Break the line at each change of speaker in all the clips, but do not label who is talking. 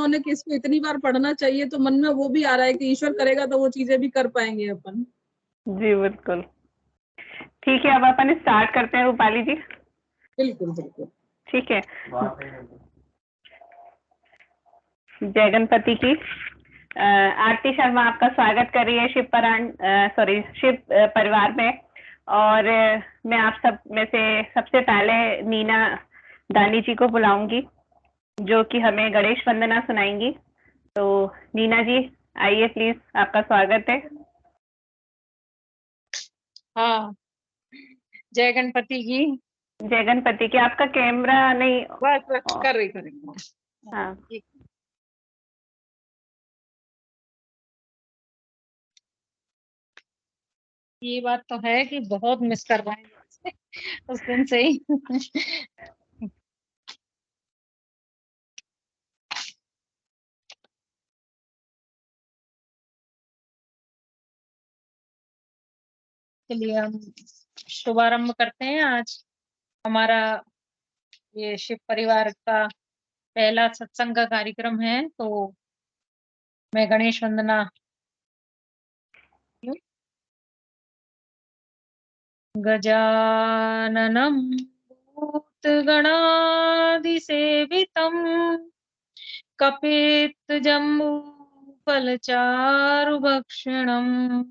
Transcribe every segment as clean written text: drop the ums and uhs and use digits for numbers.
उन्होंने कि इसको इतनी बार पढ़ना चाहिए, तो मन में वो भी आ रहा है कि ईश्वर करेगा तो वो चीजें भी कर पाएंगे अपन।
जी बिल्कुल। ठीक है, अब अपन स्टार्ट करते हैं रूपाली जी।
बिल्कुल बिल्कुल।
ठीक है। जय गणपति की। आरती शर्मा आपका स्वागत कर रही है शिव परिवार में। और मैं आप सब में से सबसे पहले नीना दानी जी को बुलाऊंगी, जो कि हमें गणेश वंदना सुनाएंगी। तो नीना जी आइए प्लीज, आपका स्वागत है।
हाँ, जय गणपति की।
जय गणपति की। आपका कैमरा नहीं।
बस कर रही।
हाँ।
ये बात तो है कि बहुत मिस कर रहे हैं उस दिन से ही। चलिए हम शुभारंभ करते हैं। आज हमारा ये शिव परिवार का पहला सत्संग का कार्यक्रम है, तो मैं गणेश वंदना। गजाननं भूतगणादिसेवितम् कपित्थजम्बूफलचारुभक्षणम्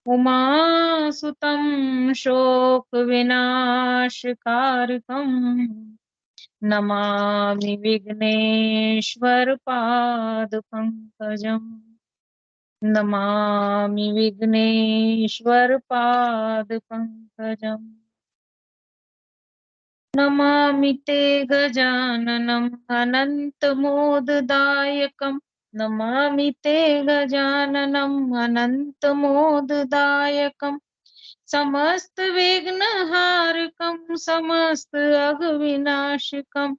उमासुतं शोकविनाशकारकम् नमामि विघ्नेश्वरपादपङ्कजम्। नमामि विघ्नेश्वरपादपङ्कजम्। नमामि ते गजाननम् अनन्तमोददायकम्। नमामि ते गजाननम् अनन्तमोददायकम्। समस्त विघ्नहारकम् समस्त अघविनाशकम्।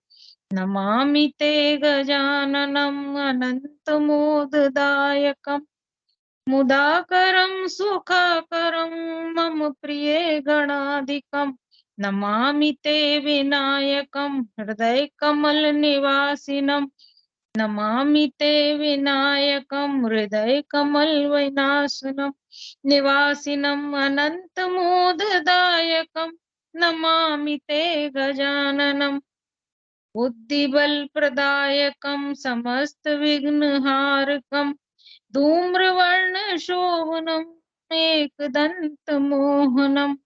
नमामि ते गजाननम् अनन्तमोददायकम्। मुदाकरं सुखाकरं मम प्रिये गणाधिकम्। नमामि ते विनायकं हृदयकमलनिवासिनम्। नमामि ते विनायकं हृदयकमलविनाशनम् निवासिनम् अनन्तमोददायकम्। नमामि ते गजाननम् बुद्धिबलप्रदायकं समस्तविघ्नहारकम्। धूम्रवर्णशोभनम् एकदन्तमोहनम्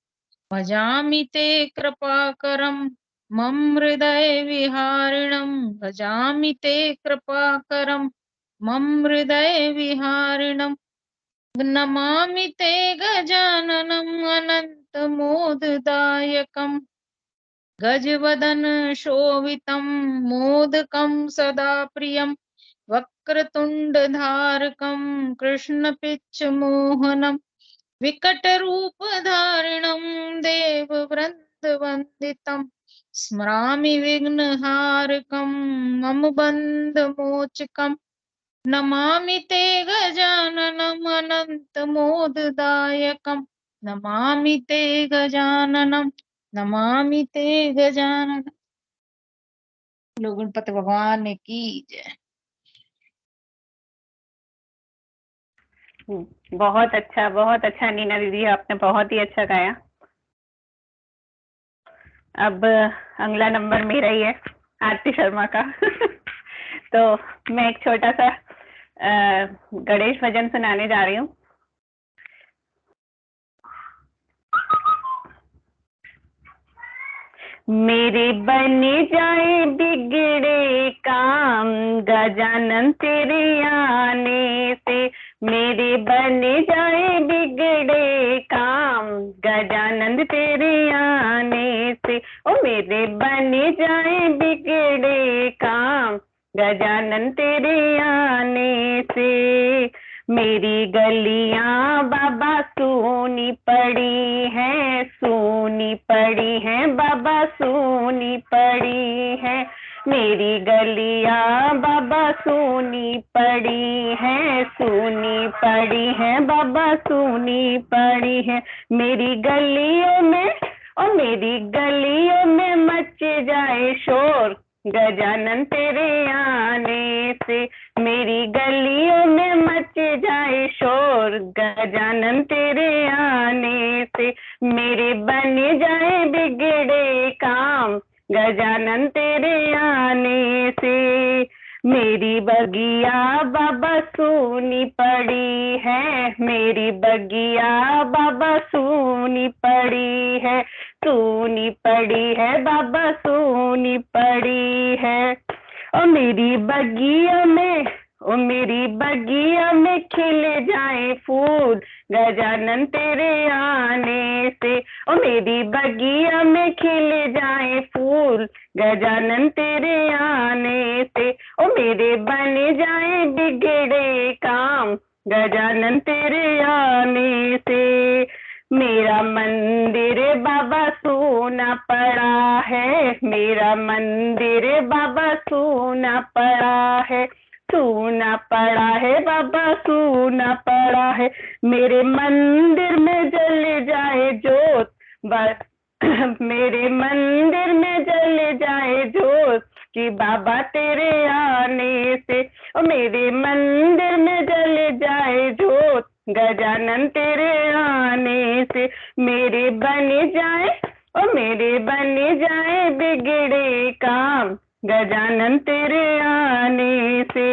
भजामि ते कृपाकरम् मम हृदयविहारिणम्। भजामि ते कृपाकरम् मम हृदयविहारिणम्। नमामि ते गजाननम् अनन्तमोददायकम्। गजवदन शोभितं मोदकं सदा प्रियं वक्रतुण्डधारकं कृष्णपिच्चमोहनं विकटरूपधारिणं देववृन्दवन्दितं स्मरामि विघ्नहारकं मम बन्धमोचकम्। नमामि ते गजाननम् अनन्तमोददायकम्। नमामि ते गजाननम्। नमामि ते गजानन। लो गणपति भगवान की जय।
बहुत अच्छा नीना दीदी, आपने बहुत ही अच्छा गाया। अब अगला नंबर मेरा ही है, आरती शर्मा का। तो मैं एक छोटा सा गणेश भजन सुनाने जा रही हूँ। मेरे बन जाए बिगड़े काम गजानन तेरे आने से। मेरे बन जाए बिगड़े काम गजानन तेरे आने से। ओ मेरे बन जाए बिगड़े काम गजानन तेरे आने से। मेरी गलियां बाबा सूनी पड़ी है, सूनी पड़ी है बाबा, सूनी पड़ी है। मेरी गलियां बाबा सूनी पड़ी है, सूनी पड़ी है बाबा, सूनी पड़ी है। मेरी गलियों में और मेरी गलियों में मच जाए शोर गजानन तेरे आने से मेरी गलियों में मच जाए शोर, गजानन तेरे आने से मेरे बन जाए बिगड़े काम, गजानन तेरे आने से मेरी बगिया बाबा सूनी पड़ी है, मेरी बगिया बाबा सूनी पड़ी है, सूनी पड़ी है बाबा सूनी पड़ी है। और मेरी बगिया में, ओ मेरी बगिया में खिल जाए फूल, गजानन तेरे आने से, ओ मेरी बगिया में खिल जाए फूल, गजानन तेरे आने से, ओ मेरे बन जाए बिगड़े काम, गजानन तेरे आने से। मेरा मंदिर बाबा सोना पड़ा है, मेरा मंदिर बाबा सोना पड़ा है, सोना पड़ा है बाबा सोना पड़ा है। मेरे मंदिर में जल जाए जोत, बस मेरे मंदिर में जल जाए जोत कि बाबा तेरे आने से, और मेरे मंदिर में जल जाए जोत, गजानन तेरे आने से मेरे बन जाए, और मेरे बन जाए बिगड़े काम, गजानन तेरे आने से।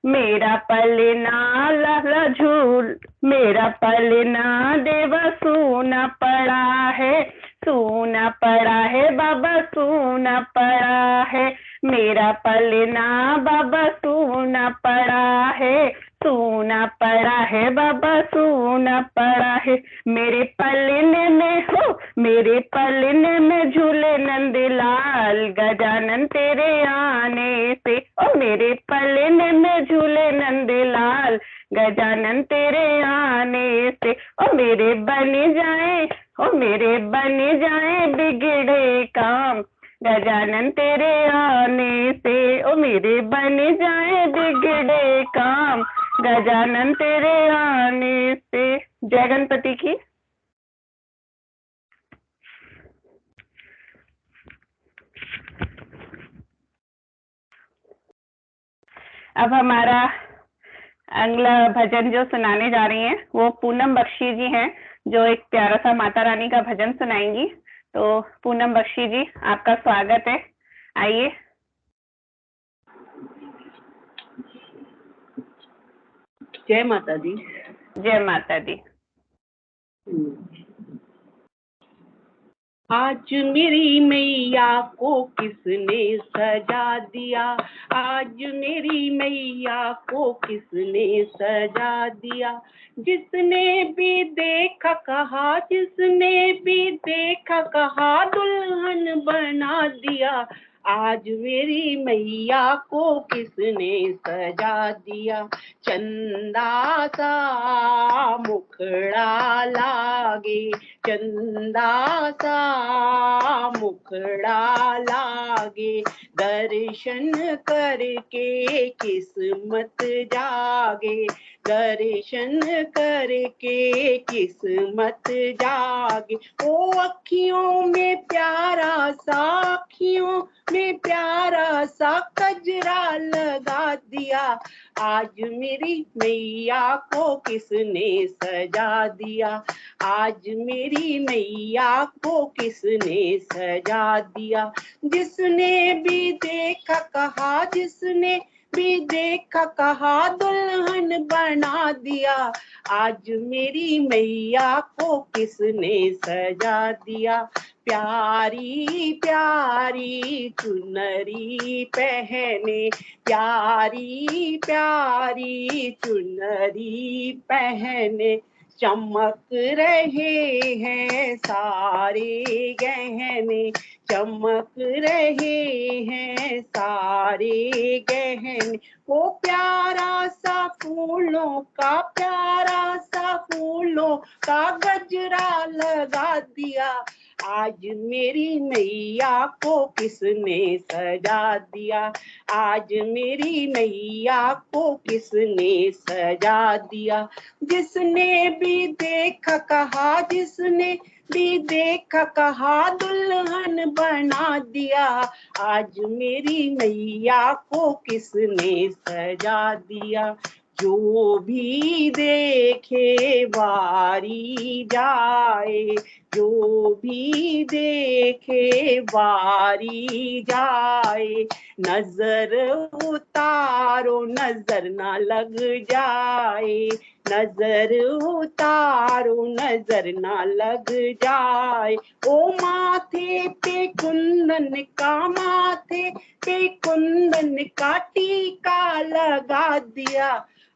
मेरा पलना लहला झूल, मेरा पलना देवा सोना पड़ा है, सोना पड़ा है बाबा सोना पड़ा है, मेरा पलना बाबा सोना पड़ा है, सोना पड़ा है बाबा सोना पड़ा है। मेरे पलने में हो, मेरे पलने में झूले नंदलाल, गजानन तेरे आने से, और मेरे पलने में झूले नंदलाल, गजानन तेरे आने से, और मेरे बन जाए, और मेरे बन जाए बिगड़े काम, गजानन तेरे आने से, ओ मेरे बन जाए बिगड़े काम, गजानन तेरे आने से। जय गणपति की। अब हमारा अगला भजन जो सुनाने जा रही हैं वो पूनम बख्शी जी हैं, जो एक प्यारा सा माता रानी का भजन सुनाएंगी। तो पूनम बख्शी जी, आपका स्वागत है, आइए।
जय माता दी।
जय माता दी।
आज मेरी मैया को किसने सजा दिया, आज मेरी मैया को किसने सजा दिया, जिसने भी देखा कहा, जिसने भी देखा कहा दुल्हन बना दिया, आज मेरी मैया को किसने सजा दिया। चंदा सा मुखड़ा लागे, चंदा सा मुखड़ा लागे, दर्शन करके किस्मत जागे, दर्शन करके किस्मत जागे। ओ अखियों में प्यारा सा, अखियों में प्यारा सा कजरा लगा दिया, आज मेरी मैया को किसने सजा दिया, आज मेरी मैया को किसने सजा दिया। जिसने भी देखा कहा, जिसने भी देखा कहा दुल्हन बना दिया, आज मेरी मैया को किसने सजा दिया। प्यारी प्यारी चुनरी पहने, प्यारी प्यारी चुनरी पहने, चमक रहे हैं सारे गहने, चमक रहे हैं सारे गहने। वो प्यारा सा फूलों का, प्यारा सा फूलों का गजरा लगा दिया, आज मेरी मैया को किसने सजा दिया, आज मेरी मैया को किसने सजा दिया। जिसने भी देखा कहा, जिसने भी देखा कहा दुल्हन बना दिया। आज मेरी मैया को किसने सजा दिया। जो भी देखे वारी जाए, जो भी देखे वारी जाए। नजर उतारो नजर ना लग जाए, नजर उतारो नजर ना लग जाए। ओ माथे पे कुंदन का, माथे पे कुंदन का टीका लगा दिया।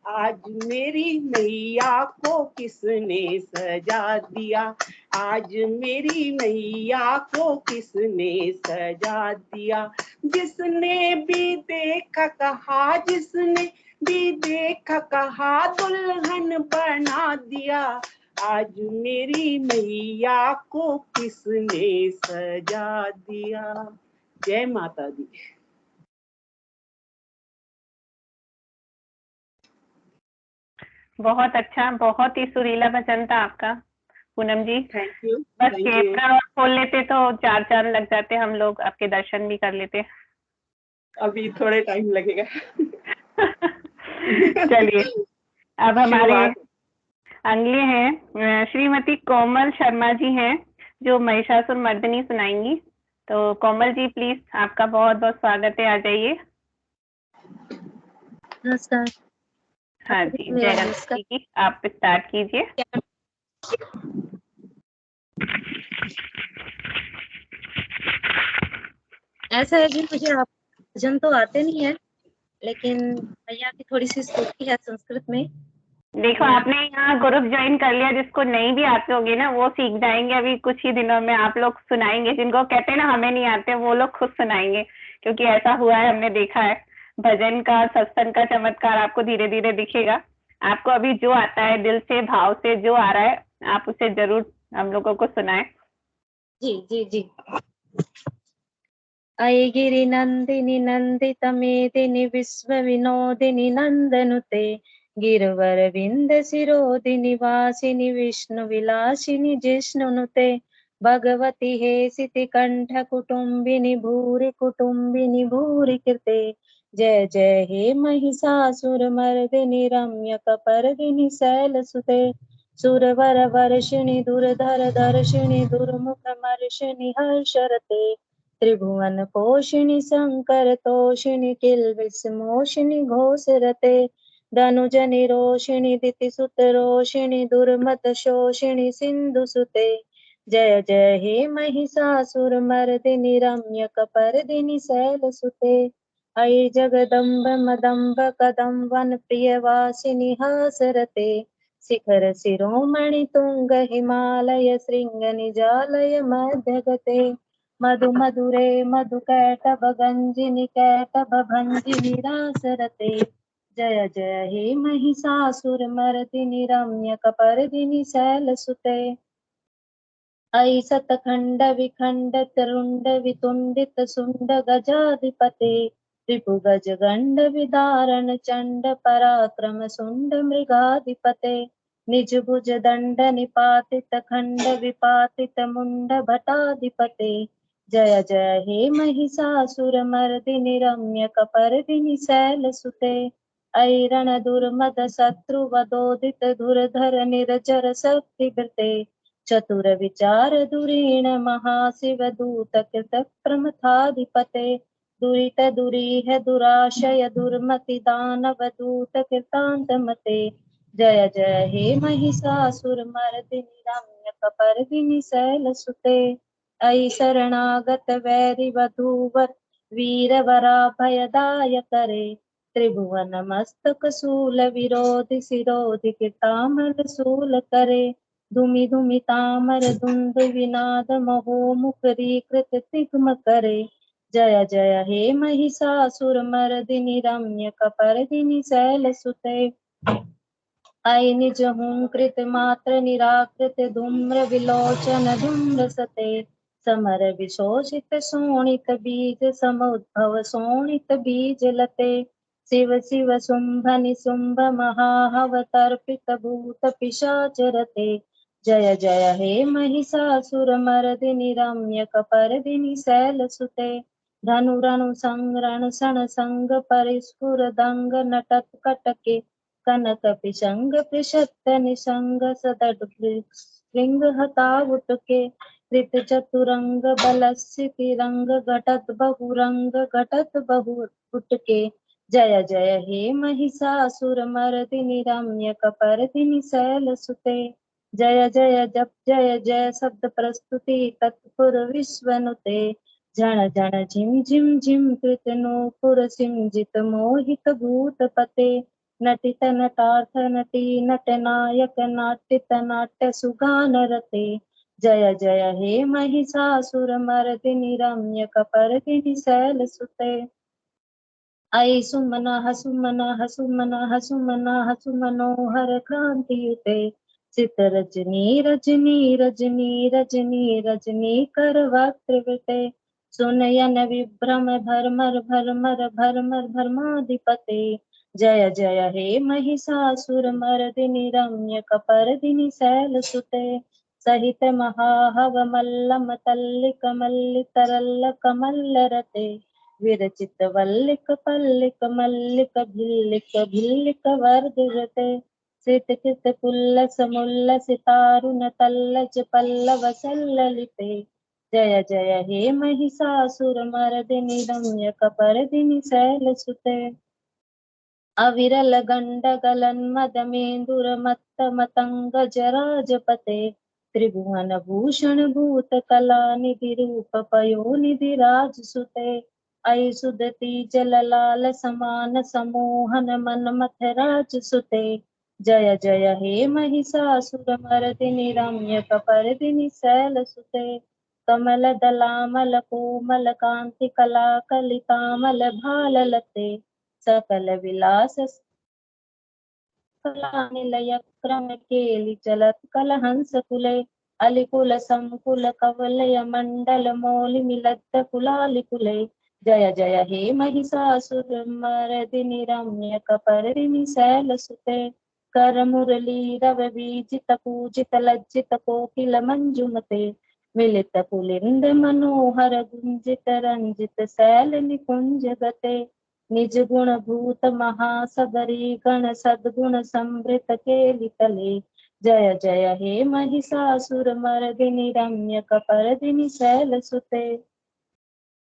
आज मेरी मैया को किसने सजा दिया। आज मेरी मैया को किसने सजा दिया। जिसने भी देखा कहा, जिसने भी देखा कहा दुल्हन बना दिया। आज मेरी मैया को किसने सजा दिया। जय माता दी।
बहुत अच्छा, बहुत ही सुरीला भजन था आपका पूनम जी।
Thank you.
बस कैमरा और खोल लेते तो 4 चांद लग जाते, हम लोग आपके दर्शन भी कर लेते।
अभी थोड़े टाइम लगेगा।
चलिए, अब हमारे अगले हैं श्रीमती कोमल शर्मा जी हैं, जो महिषासुर मर्दिनी सुनाएंगी। तो कोमल जी प्लीज, आपका बहुत बहुत स्वागत है, आ जाइए।
नमस्कार।
हाँ जी, जय गणेश जी की, आप स्टार्ट कीजिए।
ऐसा है जी, मुझे आप भजन तो आते नहीं है, लेकिन भैया की थोड़ी सी स्तुति है संस्कृत में।
देखो, आपने यहाँ ग्रुप ज्वाइन कर लिया, जिसको नहीं भी आते होंगे ना वो सीख जाएंगे। अभी कुछ ही दिनों में आप लोग सुनाएंगे, जिनको कहते हैं ना हमें नहीं आते, वो लोग खुद सुनाएंगे। क्योंकि ऐसा हुआ है, हमने देखा है, भजन का, सत्संग का चमत्कार आपको धीरे धीरे दिखेगा। आपको अभी जो आता है, दिल से, भाव से जो आ रहा है, आप उसे जरूर हम लोगों को सुनाए।
जी जी जी। अये गिरि नंदिनी नंदित मेदिनी विश्व विनोदिनी नंदनुते, गिरवर विंद शिरोदिनी वासिनी विष्णु विलासिनी जिष्णुनुते, भगवती हे सिति कंठ कुटुंबिनी भूरि कुटुंबिनी भूरि कृते, जय जय हे महिषासुर मर्दिनी रम्य कपर्दिनी शैलसुते, सुरवर वर्षिणी दुर्धर दर्शिनी दुर्मुख मर्षिणी हर्षरते, त्रिभुवन पोषिणी शंकर तोषिणी किल्बिष मोषिणी घोषरते, धनुजनि रोषिणी दितिसुत रोषिणी दुर्मत शोषिणी सिंधुसुते, जय जय हे महिषासुर मर्दिनी रम्य कपर्दिनी शैलसुते, अयि जगदम्ब मदम्ब कदम्बन प्रियवासिनी हासरते, शिखर शिरोमणि तुंग हिमालय श्रृंग निजालय मध्यगते, मधु मधुरे मधुकैटभ गंजिनी कैटभ भंजिनी रासरते, जय जय हे महिषासुर मर्दिनी रम्य कपर्दिनी शैलसुते, अयि सतखंड विखंडित रुंड वितुंडित सुंड गजाधिपते, रिपु गज गंड विदारण चंड पराक्रम सुंड मृगाधिपते, निज भुज दंड निपातित खंड विपातित मुंड भटाधिपते, जय जय हे महिषासुर मर्दिनी रम्य कपर्दिनी शैलसुते, अयि रण दुर्मद शत्रु वदोदित धुरधर निर्जर शक्तिवृते, चतुर विचार धुरीण महाशिव दूत कृत प्रमथाधिपते, दुरित दुरीह दुराशय दुर्मति दानव दूत कृतांत मते, जय जय हे महिषासुर मर्दिनी रम्य कपर्दिनी शैलसुते, अयि शरणागत वैरि वधूवर वीर वराभयदाय करे, त्रिभुवन मस्तक शूल विरोधि शिरोधि कृतामल शूल करे, धुमि धुमि तामर धुंध विनाद महो मुखरी कृत तिग्म करे, जय जय हे महिषासुर मर्दिनी रम्य कपर्दिनी शैलसुते, अयि निज हुंकृत मात्र निराकृत धूम्र विलोचन धूम्र सते, समर विशोषित शोणित बीज समुद्भव शोणित बीज लते, शिव शिव शुंभ निशुंभ महाहव तर्पित भूत पिशाच रते, जय जय हे महिषासुरमर्दिनि रम्यकपर्दिनि शैलसुते धनुरनु संरण सन संग परिस्फुरदंग नटत कटके कनक पिशंग पृषत निशंग सदड श्रृंग हतावुटके कृत चतुरंग बलस्य तिरंग घटत बहुरंग घटत बहुटके जय जय हे महिषासुरमर्दिनि रम्यकपर्दिनि शैलसुते जय जय जप जय जय शब्द प्रस्तुति तत्पुर विश्वनुते झण झण झिम झिम झिम कृत नूपुर सिंजित मोहित भूत पते नटित नटार्थ नटी नट नायक नाट्यत नाट्य सुगान रते जय जय हे महिषासुरमर्दिनि रम्यकपर्दिनि शैलसुते ऐ सुमना हसुमना हसुमना हसुमना हसुमनोहर क्रांतियुते चित रजनी रजनी रजनी रजनी रजनी कर वक्त्रवृते सुनयन विभ्रम भरमर भरमर भरमर भरमाधिपते जय जय हे महिषासुरमर्दिनि रम्यकपर्दिनि शैलसुते सहित महाहव मल्लम तल्लिक मल्लितरल्लक मल्लरते विरचित वल्लिक पल्लिक मल्लिक भिल्लिक भिल्लिक वर्धते श्रितकृत पुल्लस मुल्लस तारुण तल्लज पल्लव सल्ललिते जय जय हे महिषासुरमर्दिनि रम्यकपर्दिनि शैलसुते अविरल गंड गलन मदमेन्दुर मत्त मतंग जराजपते त्रिभुवन भूषण भूत कला निधि रूप पयो निधि राजसुते ऐ सुदति जललाल समान समोहन मन मथराज सुते जय जय हे महिषासुरमर्दिनि रम्यकपर्दिनि शैलसुते कमल दलामल कोमल कांति कला कलितामल भाललते सकल विलास निलय क्रम केलि चलत कलहंस कुले अलिकुल संकुल कवलय मंडल मौलि मिलत कुलालिकुले जय जय हे महिषासुरमर्दिनि रम्यकपर्दिनि शैलसुते कर मुरली रव बीजित पूजित लज्जित कोकिल मंजुमते मिलित पुलिंद मनोहर गुंजित रंजित शैल निकुंज गते निज गुण भूत महासबरी गण सद्गुण समृत केलितले जय जय हे महिषासुरमर्दिनि रम्यकपर्दिनि शैलसुते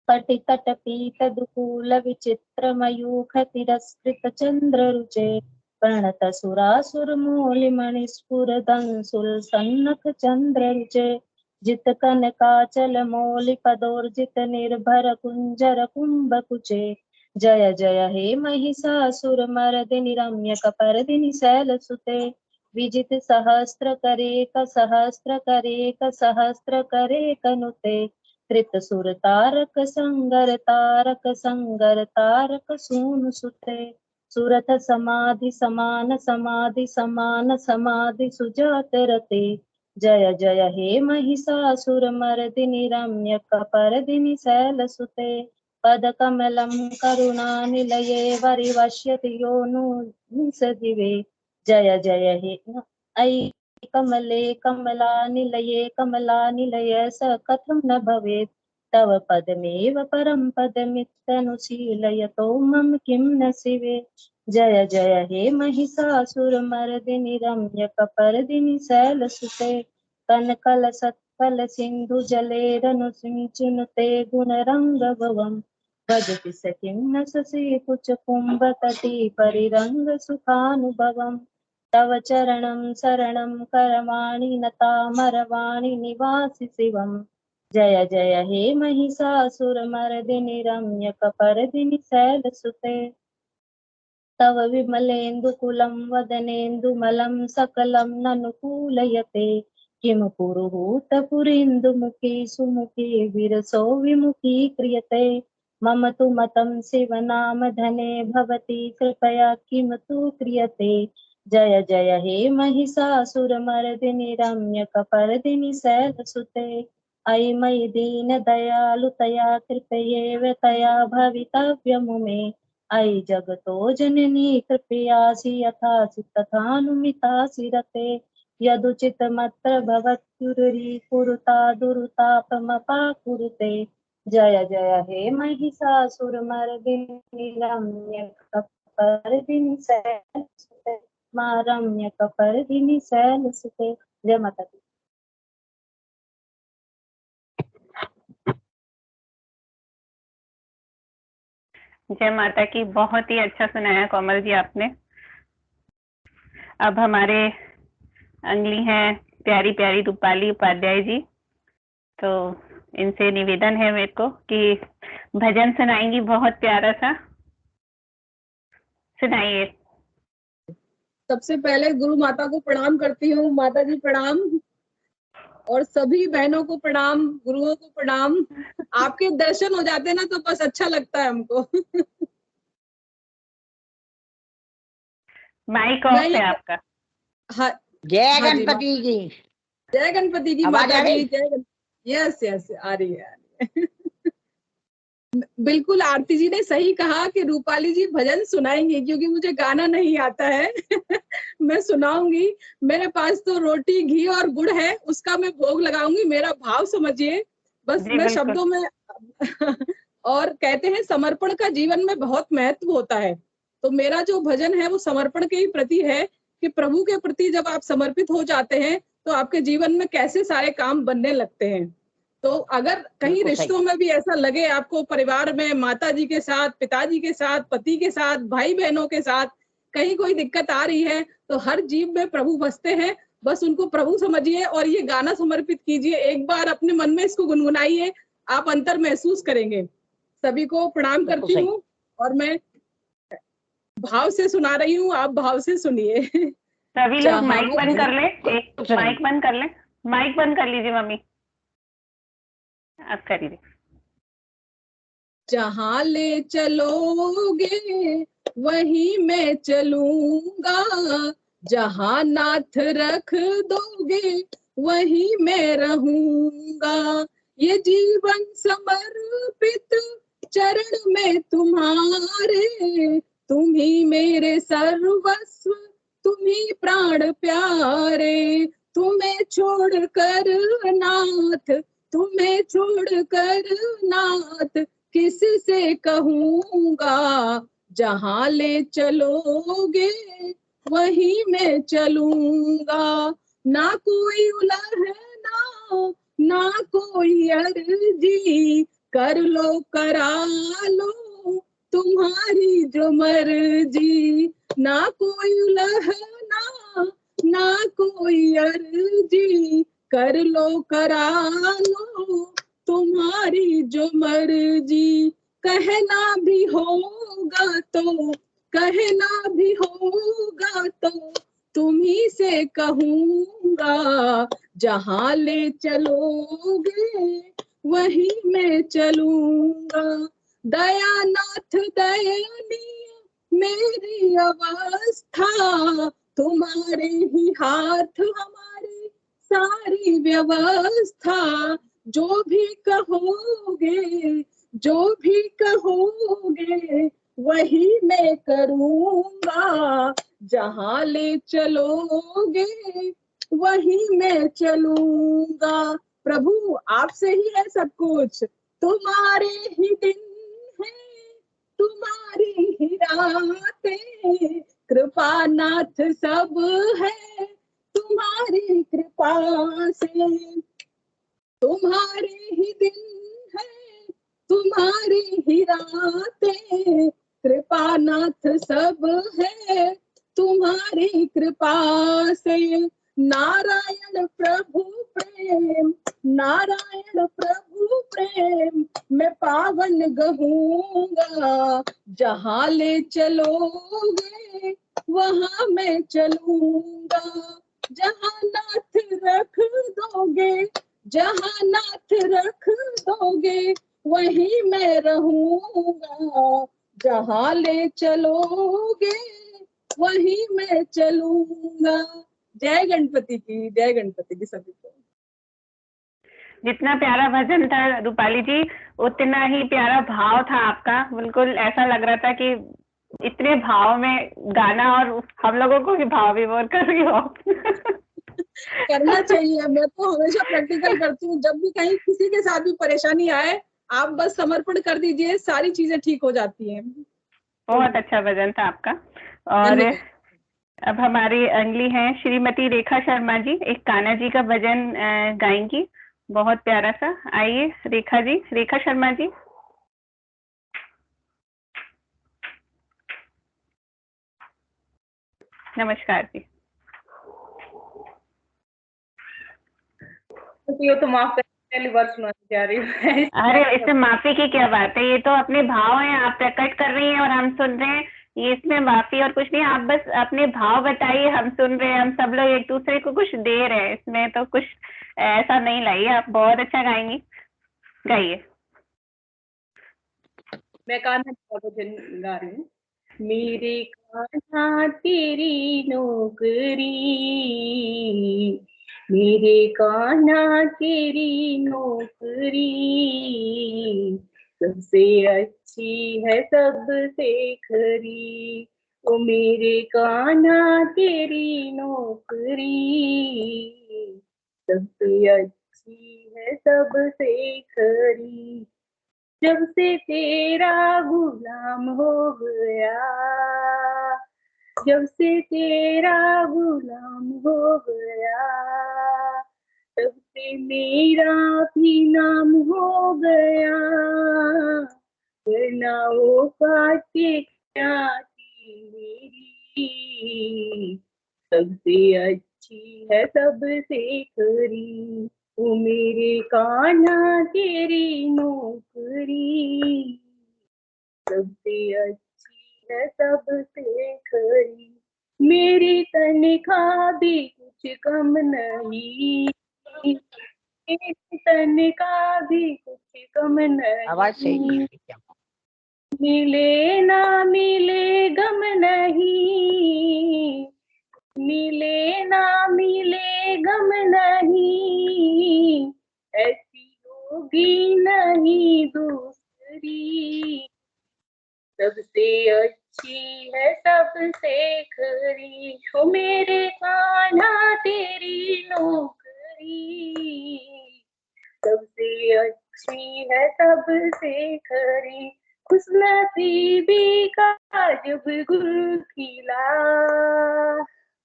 पटितट पीत दुकूल विचित्र मयूख तिरस्कृत चंद्र रुचे प्रणत सुरासुर मूलि मणिस्फुर दंसुल सन्नख चंद्र रुचे जित कनकाचल मौलि पदोर्जित निर्भर कुंजर कुंभ कुचे जय जय हे महिषासुरमर्दिनि रम्यकपर्दिनि शैलसुते विजित सहस्त्र करेक सहस्त्र करेक सहस्त्र करेक नुते कृत सुर तारक संगर तारक सूनु सुते सुरथ समाधि समान समाधि समान समाधि सुजात रते जय जय हे महिषासुरमर्दिनि रम्यकपर्दिनि शैलसुते पद कमलम करुणानिलये वरिवश्यति योनु सदिवे जय जय हे ऐ कमले कमलानिलये कमलानिलय स कथं न भवेत् तव पदमेव परं पदमित्यनुशीलयतो मम किं न शिवे जय जय हे महिषासुरमर्दिनि रम्यकपर्दिनि शैलसुते कनकल सत्कल सिन्धु जलेरनु सिंचुनुते गुणरंग भवम् भजति सखिं न शशि कुच कुंभ तटी परिरंग सुखानुभवम् तव चरणं शरणं करवाणि नतामरवाणि निवासि शिवम् जय जय हे महिषासुरमर्दिनि रम्यकपर्दिनि शैलसुते तव विमलेन्दुकुलं वदनेन्दुमलं सकलं ननुकूलयते किं पुरुहूतपुरीन्दुमुखी सुमुखी विरसो विमुखी क्रियते मम तु मतं शिवनामधने भवति कृपया किं तु क्रियते जय जय हे महिषासुरमर्दिनि रम्यकपर्दिनि शैलसुते अयि मयि दीन दयालुतया कृपयेव तया भवितव्यमु मे अयि जगतो जननी कृपयासि यथासि तथानुमितासि रते यदुचित मत्र भवत्युरी कुरुता दुरुतापमपा कुरुते। जय जय हे महिषासुरमर्दिनि रम्य कपर्दिनि शैलसुते। मां रम्य कपर्दिनि शैलसुते। जय माता दी।
जय माता की। बहुत ही अच्छा सुनाया कोमल जी आपने। अब हमारे अगली हैं प्यारी प्यारी रूपाली उपाध्याय जी, तो इनसे निवेदन है मेरे को कि भजन सुनाएंगी बहुत प्यारा सा। सुनाइए।
सबसे पहले गुरु माता को प्रणाम करती हूँ। माता जी प्रणाम, और सभी बहनों को प्रणाम, गुरुओं को प्रणाम। आपके दर्शन हो जाते हैं ना तो बस अच्छा लगता है हमको।
माइक
मैं
ऑफ
ये
है आपका।
हाँ,
जय
हाँ जी,
गणपति जी।
जय गणपति की
आवाज
माता
आ
जी।
रही?
जय यस यस, आ रही है, आ रही है। बिल्कुल आरती जी ने सही कहा कि रूपाली जी भजन सुनाएंगी, क्योंकि मुझे गाना नहीं आता है। मैं सुनाऊंगी। मेरे पास तो रोटी घी और गुड़ है, उसका मैं भोग लगाऊंगी। मेरा भाव समझिए बस,
जी
मैं
बिल्कुल।
शब्दों में। और कहते हैं समर्पण का जीवन में बहुत महत्व होता है, तो मेरा जो भजन है वो समर्पण के ही प्रति है कि प्रभु के प्रति जब आप समर्पित हो जाते हैं तो आपके जीवन में कैसे सारे काम बनने लगते हैं। तो अगर कहीं
बिल्कुल सही।
रिश्तों में भी ऐसा लगे आपको, परिवार में माता जी के साथ, पिताजी के साथ, पति के साथ, भाई बहनों के साथ कहीं कोई दिक्कत आ रही है, तो हर जीव में प्रभु बसते हैं। बस उनको प्रभु समझिए और ये गाना समर्पित कीजिए। एक बार अपने मन में इसको गुनगुनाइए, आप अंतर महसूस करेंगे। सभी को प्रणाम
बिल्कुल
करती
सही।
हूँ और मैं भाव से सुना रही हूँ, आप भाव से सुनिए।
सभी लोग
जहाँ
माइक बंद कर ले।
बिल्कुल सही।
माइक बंद कर ले। माइक बंद कर लीजिए मम्मी, आप करिए।
जहाँ ले चलोगे वहीं मैं चलूंगा, जहाँ नाथ रख दोगे वहीं मैं रहूंगा। ये जीवन समर्पित चरण में तुम्हारे, तुम ही मेरे सर्वस्व, तुम ही प्राण प्यारे। तुम्हें छोड़कर नाथ, तुम्हें छोड़कर नाथ किससे कहूंगा। जहाँ ले चलोगे वहीं मैं चलूंगा। ना कोई उलहना, ना कोई अर्जी, कर लो करा लो तुम्हारी जो मर्जी। ना कोई उलहना, ना कोई अर्जी, कर लो करा लो तुम्हारी जो मर्जी। कहना भी होगा तो, कहना भी होगा तो तुम्ही से कहूंगा। जहाँ ले चलोगे वहीं मैं चलूंगा। दयानाथ दयानीय मेरी अवस्था, तुम्हारे ही हाथ हमारी सारी व्यवस्था। जो भी कहोगे, जो भी कहोगे वही मैं करूंगा। जहाँ ले चलोगे वहीं मैं चलूंगा। प्रभु आपसे ही है सब कुछ, तुम्हारे ही दिन है, तुम्हारी ही रातें, कृपा नाथ सब है तुम्हारी कृपा से। तुम्हारे ही दिन है, तुम्हारी ही रातें, कृपा नाथ सब है तुम्हारी कृपा से। नारायण प्रभु प्रेम, नारायण प्रभु प्रेम, मैं पावन गहूंगा। जहाँ ले चलोगे वहाँ मैं चलूंगा। जहाँ नाथ रख दोगे, जहाँ नाथ रख दोगे वहीं मैं रहूंगा। जहाँ ले चलोगे वहीं मैं चलूंगा। जय गणपति की, जय गणपति की सभी को।
जितना प्यारा भजन था रूपाली जी, उतना ही प्यारा भाव था आपका। बिल्कुल ऐसा लग रहा था कि इतने भाव में गाना, और हम लोगों को भी भाव विभोर कर रही हो।
करना चाहिए। मैं तो हमेशा प्रैक्टिकल करती हूँ, जब भी कहीं किसी के साथ भी परेशानी आए, आप बस समर्पण कर दीजिए, सारी चीजें ठीक हो जाती हैं।
बहुत अच्छा भजन था आपका। और
धन्यवाद।
अब हमारी अगली हैं श्रीमती रेखा शर्मा जी, एक कान्हा जी का भजन गाएंगी, बहुत प्यारा सा। आइए रेखा जी, रेखा शर्मा जी। नमस्कार जी।
ये तो माफ करें, पहली बार सुनाने जा रही हूँ।
अरे इसमें माफी की क्या बात है, ये तो अपने भाव हैं, आप प्रकट कर रही हैं और हम सुन रहे हैं, ये इसमें माफी और कुछ नहीं। आप बस अपने भाव बताइए, हम सुन रहे हैं, हम सब लोग एक दूसरे को कुछ दे रहे हैं, इसमें तो कुछ ऐसा नहीं लाइए। आप बहुत अच्छा गाएंगी, गाइए।
मैं कान्हा जी का भजन गा रही हूँ। मेरे कान्हा तेरी नौकरी, मेरे कान्हा तेरी नौकरी, सबसे अच्छी है सबसे खरी। ओ मेरे कान्हा तेरी नौकरी, सबसे अच्छी है सबसे खरी। जब से तेरा गुलाम हो गया, जब से तेरा गुलाम हो गया, तब से मेरा भी नाम हो गया। वरना वो बातें क्या थी मेरी, सबसे अच्छी है सबसे खरी। ओ मेरे कान्हा तेरी नौकरी, सबसे अच्छी है सबसे खरी। मेरी तनख्वाह भी कुछ कम नहीं, मेरी तनख्वाह भी कुछ कम नहीं।
आवाज सही नहीं है क्या?
मिले ना मिले गम नहीं, मिले ना मिले गम नहीं, ऐसी होगी नहीं दूसरी, सबसे अच्छी है सबसे खरी। हो मेरे कान्हा तेरी नौकरी, सबसे अच्छी है सबसे खरी। खुशनसीबी का जब गुल खिला,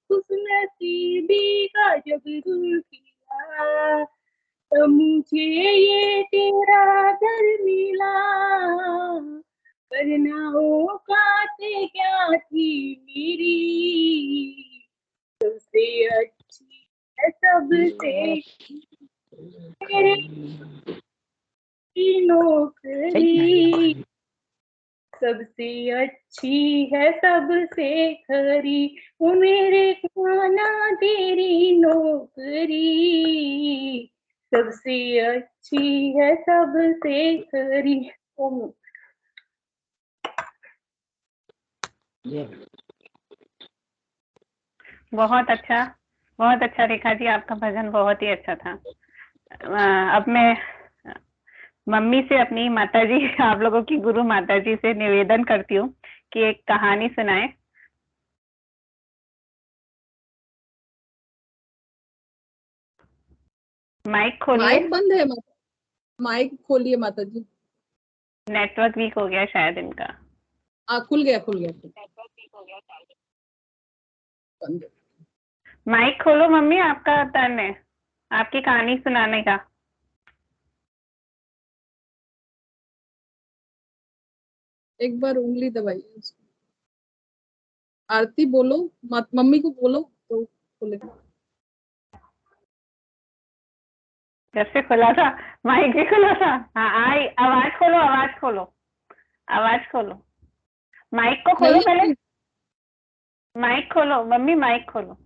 खुशनसीबी का जब गुल खिला, तो मुझे ये तेरा दर मिला। वरना औकातें क्या थी मेरी, सबसे अच्छी है सबसे मेरी नौकरी, सबसे अच्छी है सबसे खरी। वो मेरे कान्हा तेरी नौकरी, सबसे अच्छी है सबसे खरी।
बहुत अच्छा, बहुत अच्छा रेखा जी, आपका भजन बहुत ही अच्छा था। अब मैं मम्मी से, अपनी माता जी, आप लोगों की गुरु माता जी से निवेदन करती हूँ कि एक कहानी सुनाए। माइक खोलिए।
माइक बंद है माता, माइक खोलिए माता जी।
नेटवर्क वीक हो गया शायद इनका।
खुल गया, खुल गया, बंद है।
माइक खोलो मम्मी, आपका टर्न है, आपकी कहानी सुनाने का।
एक बार उंगली दबाइए उसको। आरती बोलो, मम्मी को बोलो तो खुलेगा।
जब से खुला था माइक भी खुला था। हाँ आई, आवाज खोलो, आवाज खोलो, आवाज खोलो, माइक को खोलो
नहीं
पहले, माइक खोलो मम्मी, माइक खोलो।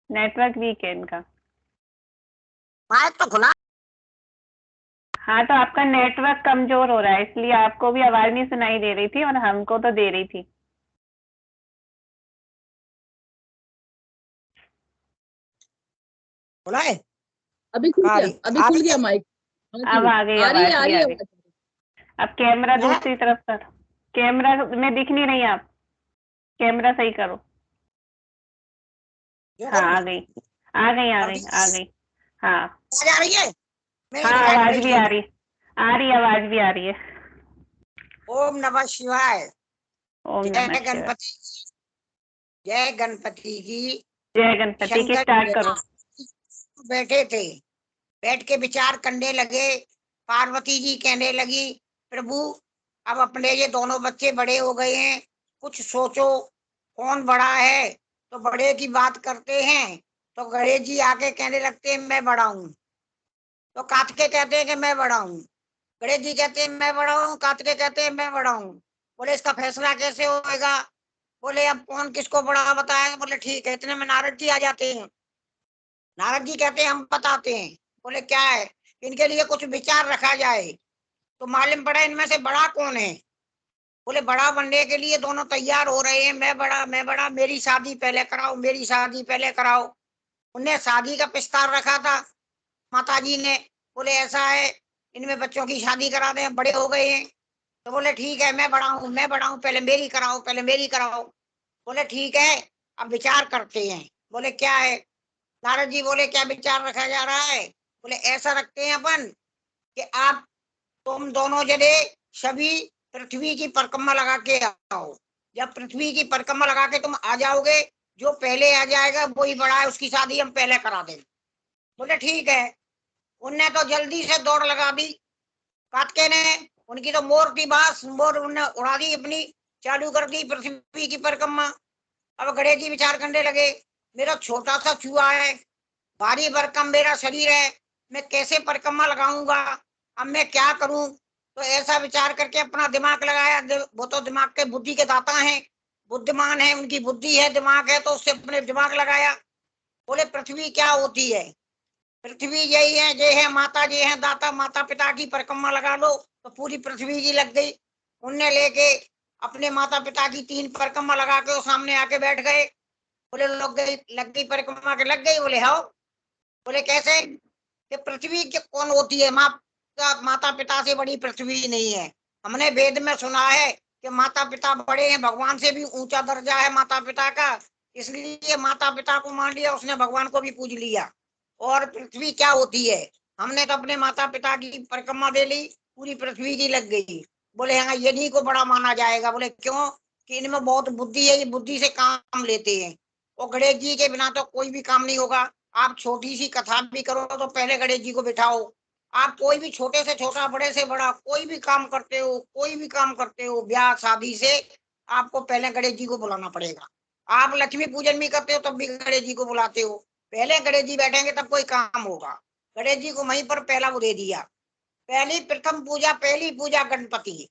नेटवर्क वीक है इनका।
माइक तो खुला।
हाँ तो आपका नेटवर्क कमजोर हो रहा है, इसलिए आपको भी आवाज नहीं सुनाई दे रही थी और हमको तो दे रही थी।
खुला है?
अभी खुल गया, अभी खुल गया माइक।
अब आ गई
आ रही है,
आवाज
आ
भी
रही
आ
है
गई।
आवाज।
अब कैमरा दूसरी तरफ कर, कैमरा में दिख नहीं रही आप, कैमरा सही करो। हाँ आ गई आ गई आ गई आ गई। हाँ
आवाज आ रही है? मेरी
हाँ
रिकॉर्ड
आवाज
भेज
भी
दो।
आ रही, आ रही आवाज भी आ रही है।
ओम नमः शिवाय।
ओम नमः
जय
शिवाय।
गणपति, जय गणपति की।
जय गणपति की,
शंकर
स्टार्ट करो।
बैठे थे, बैठ के विचार करने लगे। पार्वती जी कहने लगी, प्रभु अब अपने ये दोनों बच्चे बड़े हो गए हैं, कुछ सोचो, कौन बड़ा है? तो बड़े की बात करते हैं तो गणेश जी आके कहने लगते हैं मैं बड़ा हूँ। तो कार्तिकेय कहते हैं कि मैं बड़ा हूँ। गणेश जी कहते हैं मैं बड़ा हूँ, कार्तिकेय कहते हैं मैं बड़ा हूँ। बोले इसका फैसला कैसे होएगा? बोले अब कौन किसको बड़ा बताए? बोले ठीक है। इतने में नारद जी आ जाते हैं। नारद जी कहते हैं हम बताते हैं। बोले क्या है? इनके लिए कुछ विचार रखा जाए तो मालूम पड़ा इनमें से बड़ा कौन है। बोले बड़ा बनने के लिए दोनों तैयार हो रहे हैं, मैं बड़ा, मेरी शादी पहले कराओ, मेरी शादी पहले कराओ। उनने शादी का प्रस्ताव रखा था माता जी ने। बोले ऐसा है, इनमें बच्चों की शादी करा दें, बड़े हो गए हैं। तो बोले ठीक है, मैं बड़ा हूँ, मैं बड़ा हूँ, पहले मेरी कराओ, पहले मेरी कराओ। बोले ठीक है, अब विचार करते हैं। बोले क्या है? नारद जी बोले क्या विचार रखा जा रहा है? बोले ऐसा रखते हैं अपन कि आप तुम दोनों जने सभी पृथ्वी की परिक्रमा लगा के आओ। जब पृथ्वी की परिक्रमा लगा के तुम आ जाओगे, जो पहले आ जाएगा वही बड़ा है, उसकी शादी हम पहले करा देंगे। बोले ठीक है। उनने तो जल्दी से दौड़ लगा दी। कार्तिकेय ने, उनकी तो मोर की बात, मोर उन्होंने उड़ा दी अपनी, चालू कर दी पृथ्वी की परिक्रमा। अब गणेश जी विचार करने लगे, मेरा छोटा सा चूहा है, भारी भरकम मेरा शरीर है, मैं कैसे परिक्रमा लगाऊंगा, अब मैं क्या करूं? तो ऐसा विचार करके अपना दिमाग लगाया। वो तो दिमाग के बुद्धि के दाता हैं, बुद्धिमान है, उनकी बुद्धि है, दिमाग है, तो उससे अपने दिमाग लगाया। बोले पृथ्वी क्या होती है? पृथ्वी यही है, ये है माता जी है दाता, माता पिता की परिक्रमा लगा लो तो पूरी पृथ्वी की लग गई। उनने लेके अपने माता पिता की 3 परिक्रमा लगा के वो सामने आके बैठ गए। बोले लग गई परिक्रमा के लग गई? बोले हाँ। बोले कैसे? कि पृथ्वी के कौन होती है? माता पिता से बड़ी पृथ्वी नहीं है। हमने वेद में सुना है कि माता पिता बड़े हैं, भगवान से भी ऊंचा दर्जा है माता पिता का, इसलिए माता पिता को मान लिया उसने, भगवान को भी पूज लिया। और पृथ्वी क्या होती है? हमने तो अपने माता पिता की परिक्रमा दे ली, पूरी पृथ्वी की लग गई। बोले हाँ, यही को बड़ा माना जाएगा। बोले क्यों? कि इनमें बहुत बुद्धि है, ये बुद्धि से काम लेते हैं। और गणेश जी के बिना तो कोई भी काम नहीं होगा। आप छोटी सी कथा भी करो तो पहले गणेश जी को बिठाओ। आप कोई भी छोटे से छोटा, बड़े से बड़ा कोई भी काम करते हो, कोई भी काम करते हो, ब्याह शादी से आपको पहले गणेश जी को बुलाना पड़ेगा। आप लक्ष्मी पूजन भी करते हो तब भी गणेश जी को बुलाते हो। पहले गणेश जी बैठेंगे तब कोई काम होगा। गणेश जी को वहीं पर पहला वो दे दिया। पहली प्रथम पूजा, पहली पूजा गणपति।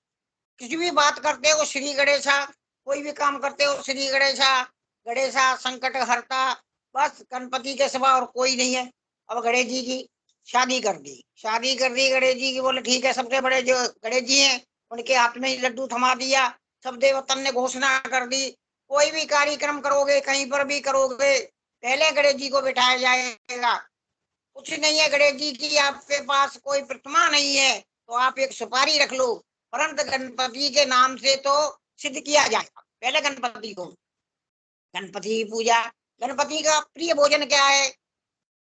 किसी भी बात करते हो श्री गणेशा, कोई भी काम करते हो श्री गणेशा, गणेशा संकट हरता, बस गणपति के सिवा और कोई नहीं है। अब गणेश जी की शादी कर दी, शादी कर दी गणेश जी की। बोले ठीक है, सबसे बड़े जो गणेश जी हैं उनके हाथ में ही लड्डू थमा दिया। सब देवतन ने घोषणा कर दी, कोई भी कार्यक्रम करोगे, कहीं पर भी करोगे, पहले गणेश जी को बिठाया जाएगा। कुछ नहीं है गणेश जी की, आपके पास कोई प्रतिमा नहीं है तो आप एक सुपारी रख लो, परंतु गणपति के नाम से तो सिद्ध किया जाएगा। पहले गणपति को, गणपति की पूजा। गणपति का प्रिय भोजन क्या है?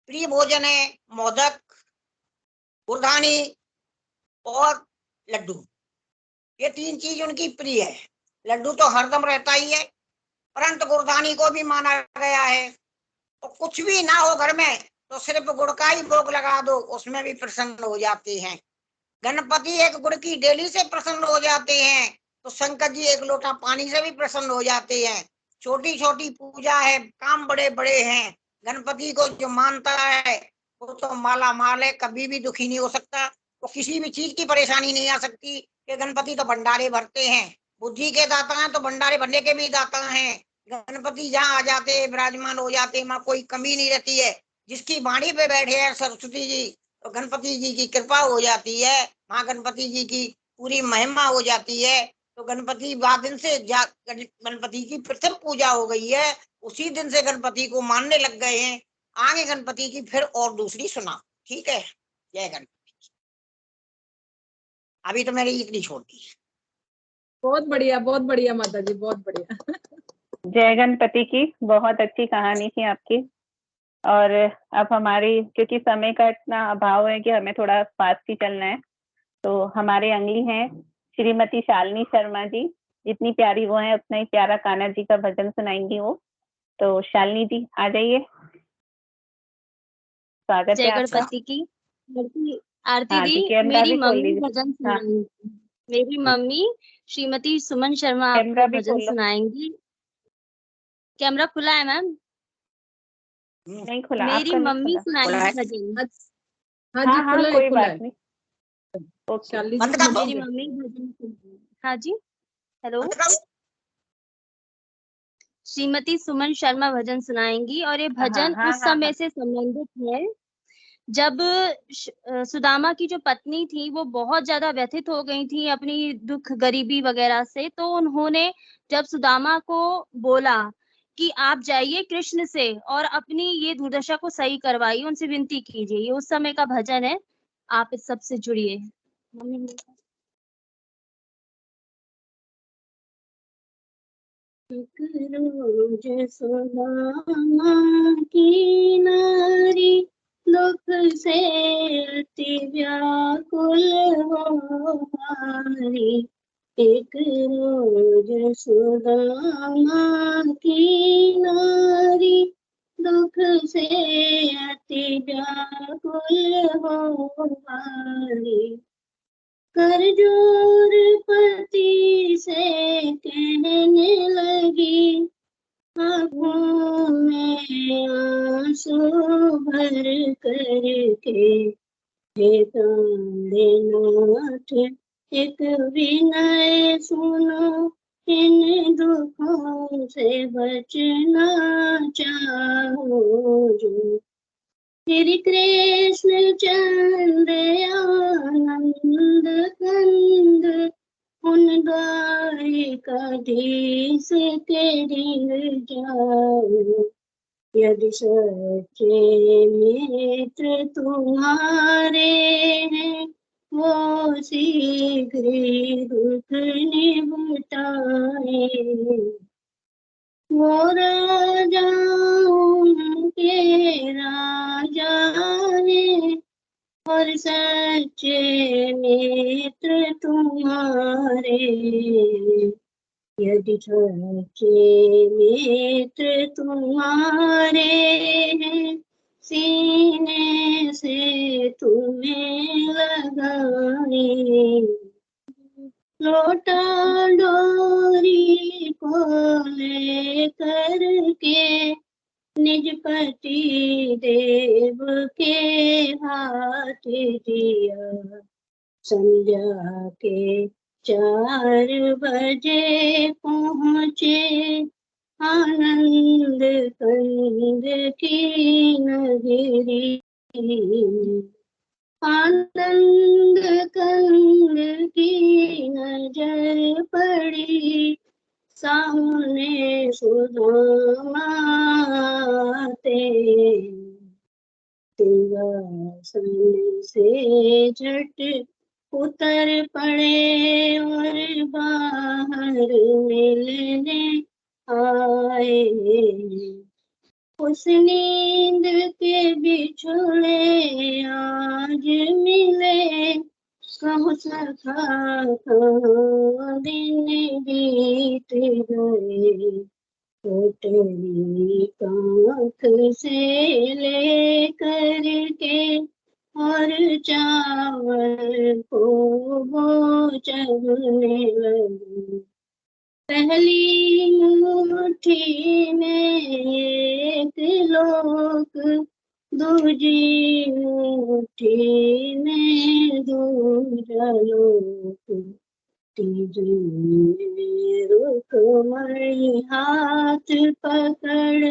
प्रिय भोजन है मोदक, गुड़धानी और लड्डू। ये 3 चीज उनकी प्रिय है। लड्डू तो हरदम रहता ही है, परंतु गुड़धानी को भी माना गया है। तो कुछ भी ना हो घर में तो सिर्फ गुड़ का ही भोग लगा दो, उसमें भी प्रसन्न हो जाते हैं। गणपति एक गुड़ की डेली से प्रसन्न हो जाते हैं, तो शंकर जी एक लोटा पानी से भी प्रसन्न हो जाते हैं। छोटी छोटी पूजा है, काम बड़े बड़े हैं। गणपति को जो मानता है वो तो माला माल है, कभी भी दुखी नहीं हो सकता, वो किसी भी चीज की परेशानी नहीं आ सकती। कि गणपति तो भंडारे भरते हैं, बुद्धि के दाता हैं तो भंडारे भरने के भी दाता हैं। गणपति जहाँ आ जाते हैं, विराजमान हो जाते हैं, वहां कोई कमी नहीं रहती है। जिसकी वाणी पे बैठे हैं सरस्वती जी, तो गणपति जी की कृपा हो जाती है, माँ गणपति जी की पूरी महिमा हो जाती है। तो गणपति दिन से गणपति की प्रथम पूजा हो गई है, उसी दिन से गणपति को मानने लग गए हैं। आगे गणपति की फिर और दूसरी सुना, ठीक है? जय गणपति। अभी तो मैंने इतनी छोड़ दी।
बहुत बढ़िया माता जी, बहुत बढ़िया।
जय गणपति की। बहुत अच्छी कहानी थी आपकी। और अब हमारी, क्योंकि समय का इतना अभाव है कि हमें थोड़ा फास्ट ही चलना है, तो हमारे अगली हैं श्रीमती शालिनी शर्मा जी। जितनी प्यारी वो हैं उतना ही प्यारा कान्हा जी का भजन सुनाएंगी वो। तो शालिनी जी आ जाइए, स्वागत
जय
है आपका।
गणपति की। आरती
हाँ
दी,
जी, कैमरा
मेरी
भी खोल
मम्मी
लीजिए।
भजन
हाँ,
सुनाएंगी। मेरी मम्मी श्रीमती सुमन शर्मा
कैमरा
आपको
भी
भजन
खोलो।
सुनाएंगी। कैमरा खुला है मैम?
नहीं खुला,
मेरी
आपका नहीं
मम्मी
खुला।
सुनाएंगी भजन।
हाँ जी,
हाँ हाँ,
खुला है,
कोई
खुला
बात
है।
नहीं। ओके,
शालिनी
बंद
जी
कर दो।
मेरी मम्मी भजन सुनाएंगी। हाँ जी, हेलो।
बंद कर दो।
श्रीमती सुमन शर्मा भजन सुनाएंगी और ये
हाँ
भजन
हाँ
उस
हाँ
समय
हाँ।
से संबंधित है जब सुदामा की जो पत्नी थी वो बहुत ज्यादा व्यथित हो गई थी अपनी दुख गरीबी वगैरह से। तो उन्होंने जब सुदामा को बोला कि आप जाइए कृष्ण से और अपनी ये दुर्दशा को सही करवाइए, उनसे विनती कीजिए। ये उस समय का भजन है, आप इस सब से जुड़िए। रोज सुदामा की नारी दुख से अति व्याकुल हो हारी। एक रोज सुदामा की नारी दुख से अति व्याकुल हो हारी। कर जोर पति से कहने लगी, आँखों में आंसू भर करके, हे प्राणनाथ एक विनय सुनो, इन दुखों से बचना चाहो जो। श्री कृष्ण चंद्र आनंद कंद, उन द्वारिकाधीश के ऋण जाओ। यदि सच्चे मित्र तुम्हारे हैं, वो शीघ्र दुख निबटाए। वो राजाओं के राजा है और सच्चे मित्र तुम्हारे। यदि सच्चे मित्र तुम्हारे हैं, सीने से तुम्हें लगाए। लोटा डोरी को ले करके, निज पति देव के हाथ दिया। संध्या के 4 बजे पहुँचे आनंद कंद की नगरी। आनंद कंद की नजर पड़ी, सामने सुदामा आते। सिंहासन से झट उतर पड़े और बाहर मिलने आए। उस नींद के बिछड़े आज मिले, कहूँ सखा कहाँ दिन बीत गए। टोटली कांख से ले करके और चावल को वो चगने लगी। पहली मुट्ठी में एक लोक, दूजी मुट्ठी में दूसरा लोक। तीजी में रुक्मणी हाथ पकड़,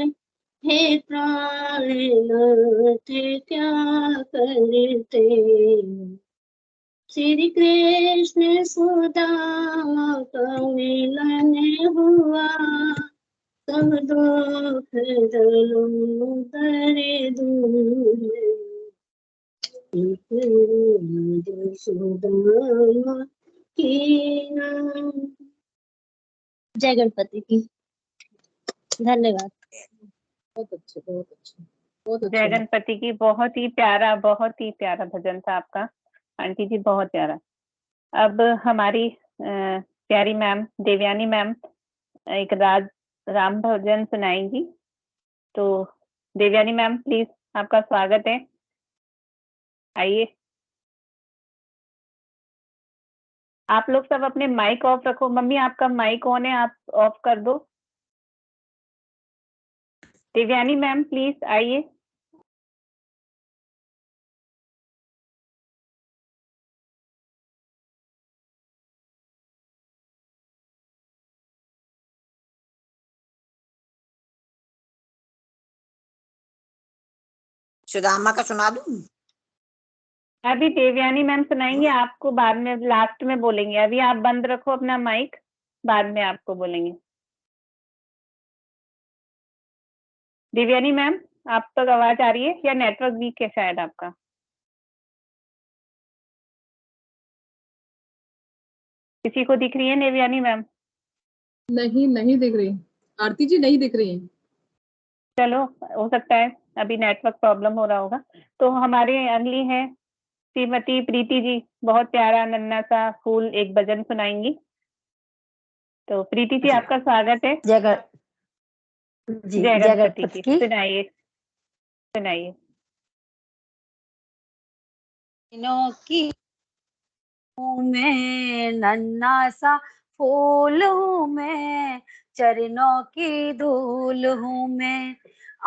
हे प्राणनाथ क्या करते। श्री कृष्ण सुदामा का मिलन हुआ, सब दुख दलो तरे दूर। एक रोज सुदामा की नारी। जय गणपति की। धन्यवाद।
बहुत अच्छे, बहुत अच्छे, बहुत
जय
अच्छे।
गणपति की। बहुत ही प्यारा भजन था आपका आंटी जी, बहुत प्यारा। अब हमारी प्यारी मैम देवयानी मैम एक राम भजन सुनाएंगी। तो देवयानी मैम प्लीज, आपका स्वागत है, आइए। आप लोग सब अपने माइक ऑफ रखो। मम्मी आपका माइक ऑन है, आप ऑफ कर दो। देवयानी मैम प्लीज आइए।
सुदामा का सुना दूं?
अभी देवयानी मैम सुनाएंगे, आपको बाद में लास्ट में बोलेंगे। अभी आप बंद रखो अपना माइक, बाद में आपको बोलेंगे। देवयानी मैम, आप तक आवाज आ रही है या नेटवर्क वीक है शायद आपका? किसी को दिख रही है देवयानी मैम?
नहीं, नहीं दिख रही आरती जी, नहीं दिख रही है।
चलो, हो सकता है अभी नेटवर्क प्रॉब्लम हो रहा होगा। तो हमारे अगली है श्रीमती प्रीति जी, बहुत प्यारा नन्ना सा फूल एक भजन सुनाएंगी। तो प्रीति जी आपका स्वागत है।
जय
गणपति
गणपति
की।
की।
सुनाइए सुनाइए।
की हूँ मैं, नन्ना सा फूल हूँ मैं, चरणों की धूल हूँ मैं,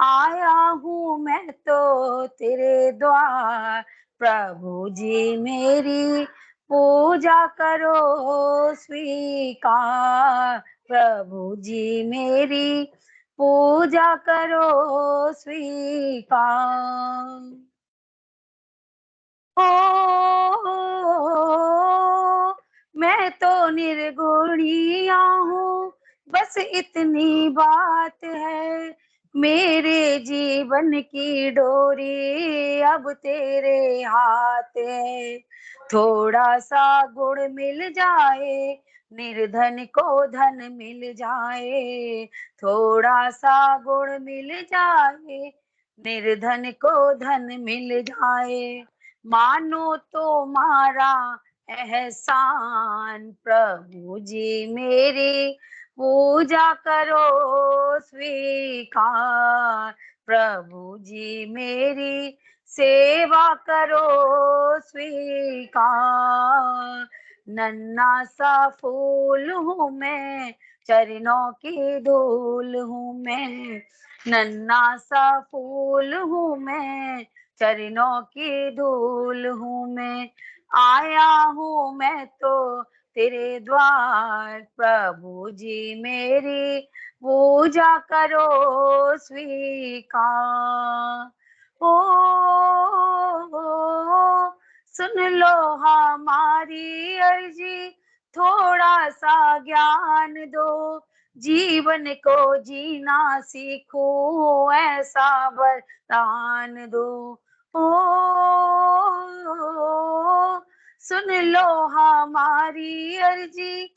आया हूँ मैं तो तेरे द्वार, प्रभु जी मेरी पूजा करो स्वीकार, प्रभु जी मेरी पूजा करो स्वीकार। मैं तो निर्गुणिया हूँ, बस इतनी बात है, मेरे जीवन की डोरी अब तेरे हाथ है, थोड़ा सा गुण मिल जाए, निर्धन को धन मिल जाए, थोड़ा सा गुण मिल जाए, निर्धन को धन मिल जाए, मानो तो मारा एहसान, प्रभु जी मेरी पूजा करो स्वीकार, प्रभु जी मेरी सेवा करो स्वीकार। नन्ना सा फूल हूँ मैं, चरणों की धूल हूँ मैं, नन्ना सा फूल हूँ मैं, चरणों की धूल हूँ मैं, आया हूँ मैं तो तेरे द्वार, प्रभु जी मेरी पूजा करो स्वीकार। सुन लो हमारी अर्जी, थोड़ा सा ज्ञान दो, जीवन को जीना सीखो ऐसा वरदान दो। सुन लो हमारी अर्जी,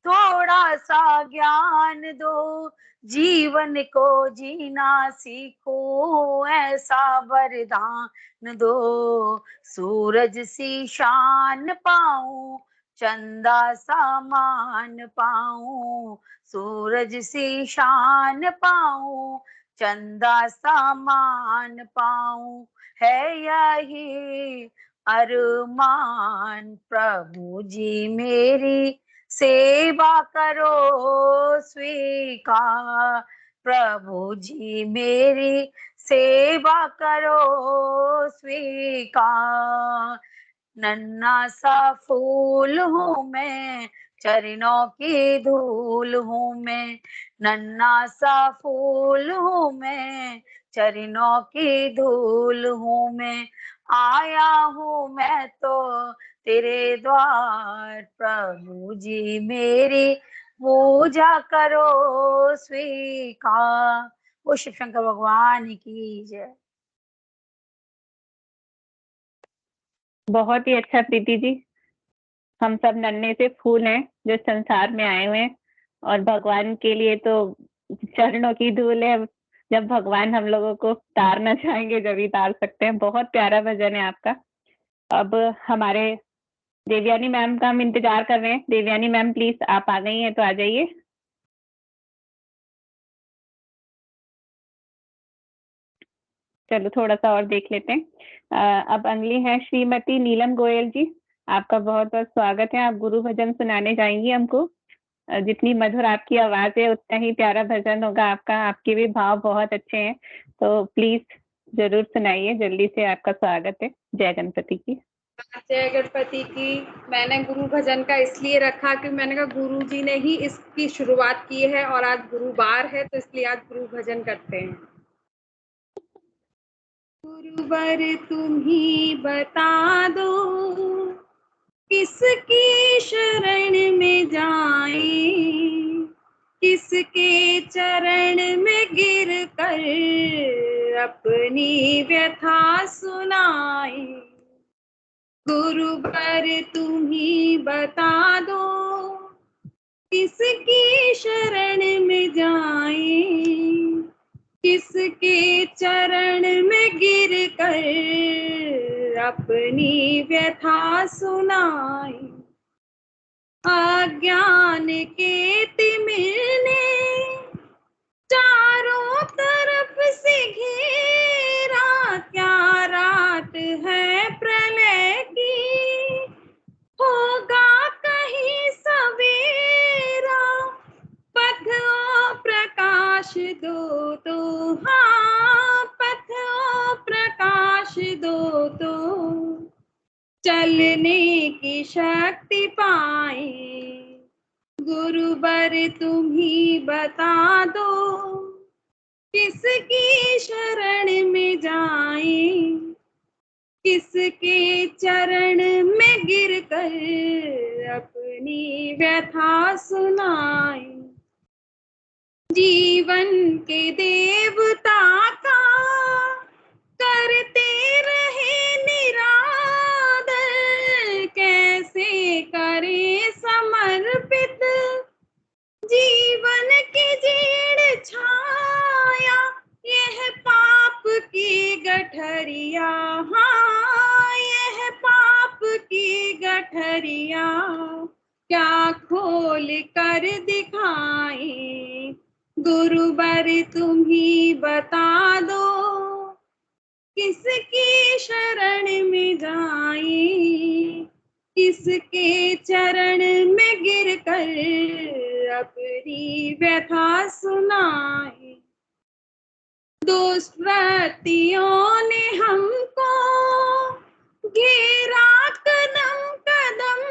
थोड़ा सा ज्ञान दो, जीवन को जीना सीखो ऐसा वरदान दो। सूरज सी शान पाऊं, चंदा सा मान पाऊं, सूरज सी शान पाऊं, चंदा सा मान पाऊं, है यही अरमान, प्रभु जी मेरी सेवा करो स्वीकार, प्रभु जी मेरी सेवा करो स्वीकार। नन्ना सा फूल हूँ मैं, चरणों की धूल हूँ मैं, नन्ना सा फूल हूँ मैं, चरणों की धूल हूँ मैं, आया हूँ मैं तो तेरे द्वार, प्रभु जी मेरी पूजा करो स्वीकार। वो शिव शंकर भगवान की जय।
बहुत ही अच्छा प्रीति जी। हम सब नन्हे से फूल हैं जो संसार में आए हुए हैं, और भगवान के लिए तो चरणों की धूल है, जब भगवान हम लोगों को तारना चाहेंगे जब ही तार सकते हैं। बहुत प्यारा भजन है आपका। अब हमारे देवयानी मैम का हम इंतजार कर रहे हैं। देवयानी मैम प्लीज, आप आ गई हैं तो आ जाइए। चलो थोड़ा सा और देख लेते हैं। अब अगली है श्रीमती नीलम गोयल जी, आपका बहुत बहुत स्वागत है। आप गुरु भजन सुनाने जाएंगी हमको। जितनी मधुर आपकी आवाज है उतना ही प्यारा भजन होगा आपका। आपके भी भाव बहुत अच्छे हैं, तो प्लीज जरूर सुनाइए। जल्दी से आपका स्वागत है। जय गणपति की।
जय गणपति की। मैंने गुरु भजन का इसलिए रखा कि मैंने कहा गुरु जी ने ही इसकी शुरुआत की है और आज गुरुवार है, तो इसलिए आज गुरु भजन करते हैं। गुरुवर तुम ही बता दो किसकी शरण में जाएं, किसके चरण में गिर कर अपनी व्यथा सुनाए। गुरुवर तुम ही बता दो किसकी शरण में जाएं, किसके चरण में गिर कर अपनी व्यथा सुनाए। अज्ञान के तिमिर ने चारों तरफ से घेरा, क्या रात है प्रलय की, होगा कहीं सवेरा। पथ ओ प्रकाश दो तो, हाँ पथ ओ प्रकाश दो तो, चलने की शक्ति पाए। गुरुवर तुम ही बता दो किसकी शरण में जाएं, किसके चरण में गिर कर अपनी व्यथा सुनाए। जीवन के देवता का करते रहे निरादर, कैसे करे समर्पित जीवन की जीर्ण छाया। यह पाप की गठरिया, हाँ यह पाप की गठरिया, क्या खोल कर दिखाए। गुरुवर तुम ही बता दो किसकी शरण में जाएं, किसके चरण में गिर कर अपनी व्यथा सुनाए। दुष्प्रतियों ने हमको घेरा कदम कदम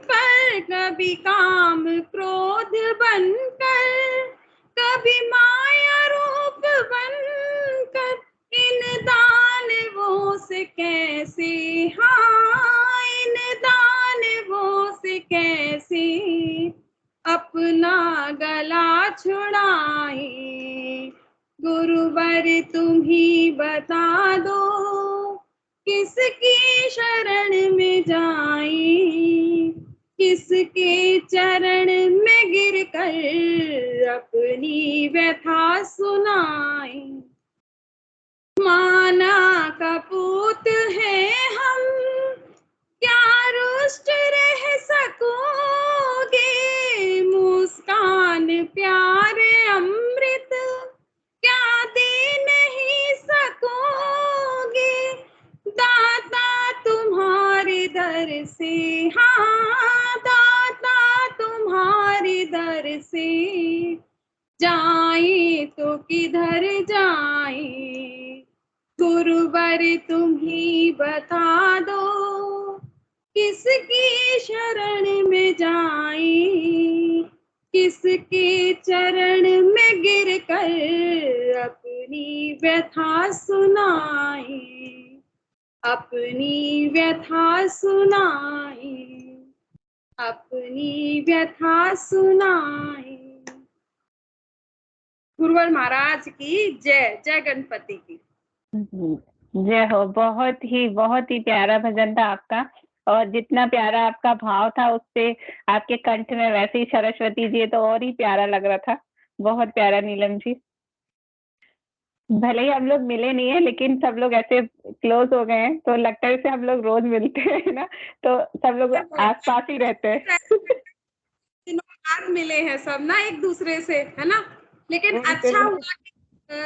पर, कभी काम क्रोध बनकर, कभी माया रूप बनकर, इन दानवों से कैसे, हाँ इन दानवों से कैसे अपना गला छुड़ाए। गुरुवर तुम ही बता दो किसकी शरण में जाएं, किसके चरण में गिर कर अपनी व्यथा सुनाए। माना कपूत है हम, क्या रुष्ट रह सकोगे, मुस्कान प्यार अमृत क्या दे नहीं सकोगे। दाता तुम्हारे दर से, हाँ दाता तुम्हारे दर से, जाए तो किधर जाए। गुरुवर तुम ही बता दो किसकी शरण में जाएं, किसके चरण में गिर कर अपनी व्यथा सुनाए, अपनी व्यथा सुनाए, अपनी व्यथा सुनाए। गुरुवर महाराज की जय। जय गणपति की
जय हो। बहुत ही प्यारा भजन था आपका, और जितना प्यारा आपका भाव था उससे आपके कंठ में वैसे ही सरस्वती जी तो और ही प्यारा लग रहा था। बहुत प्यारा नीलम जी। भले ही हम लोग मिले नहीं है, लेकिन सब लोग ऐसे क्लोज हो गए हैं, तो लगता है जैसे हम लोग रोज मिलते हैं ना, तो सब लोग आसपास ही रहते हैं।
दिनों बाद मिले हैं सब ना एक दूसरे से, है ना। लेकिन अच्छा हुआ कि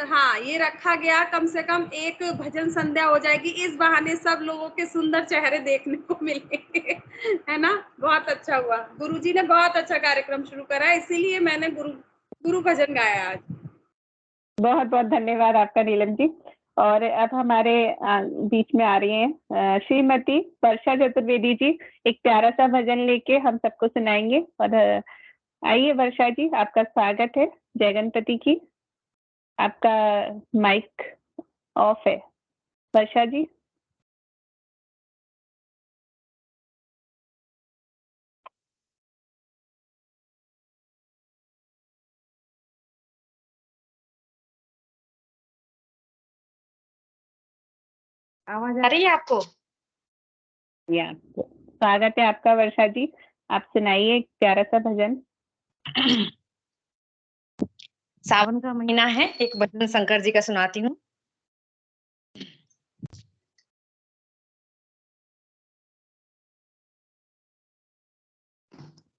हाँ ये रखा गया, कम से कम एक भजन संध्या हो जाएगी, इस बहाने सब लोगों के सुंदर चेहरे देखने को मिलेंगे, है ना। बहुत अच्छा हुआ, गुरुजी ने बहुत अच्छा कार्यक्रम शुरू करा, इसीलिए मैंने गुरु भजन गाया आज।
बहुत बहुत धन्यवाद आपका नीलम जी। और अब हमारे बीच में आ रही हैं श्रीमती वर्षा चतुर्वेदी जी, एक प्यारा सा भजन लेके हम सबको सुनाएंगे। और आइए वर्षा जी, आपका स्वागत है। जय गणपति की। आपका माइक ऑफ है वर्षा जी।
आवाज आ रही है आपको?
या स्वागत है आपका वर्षा जी, आप सुनाइए एक प्यारा सा भजन।
सावन का महीना है, एक भजन शंकर जी का सुनाती हूँ।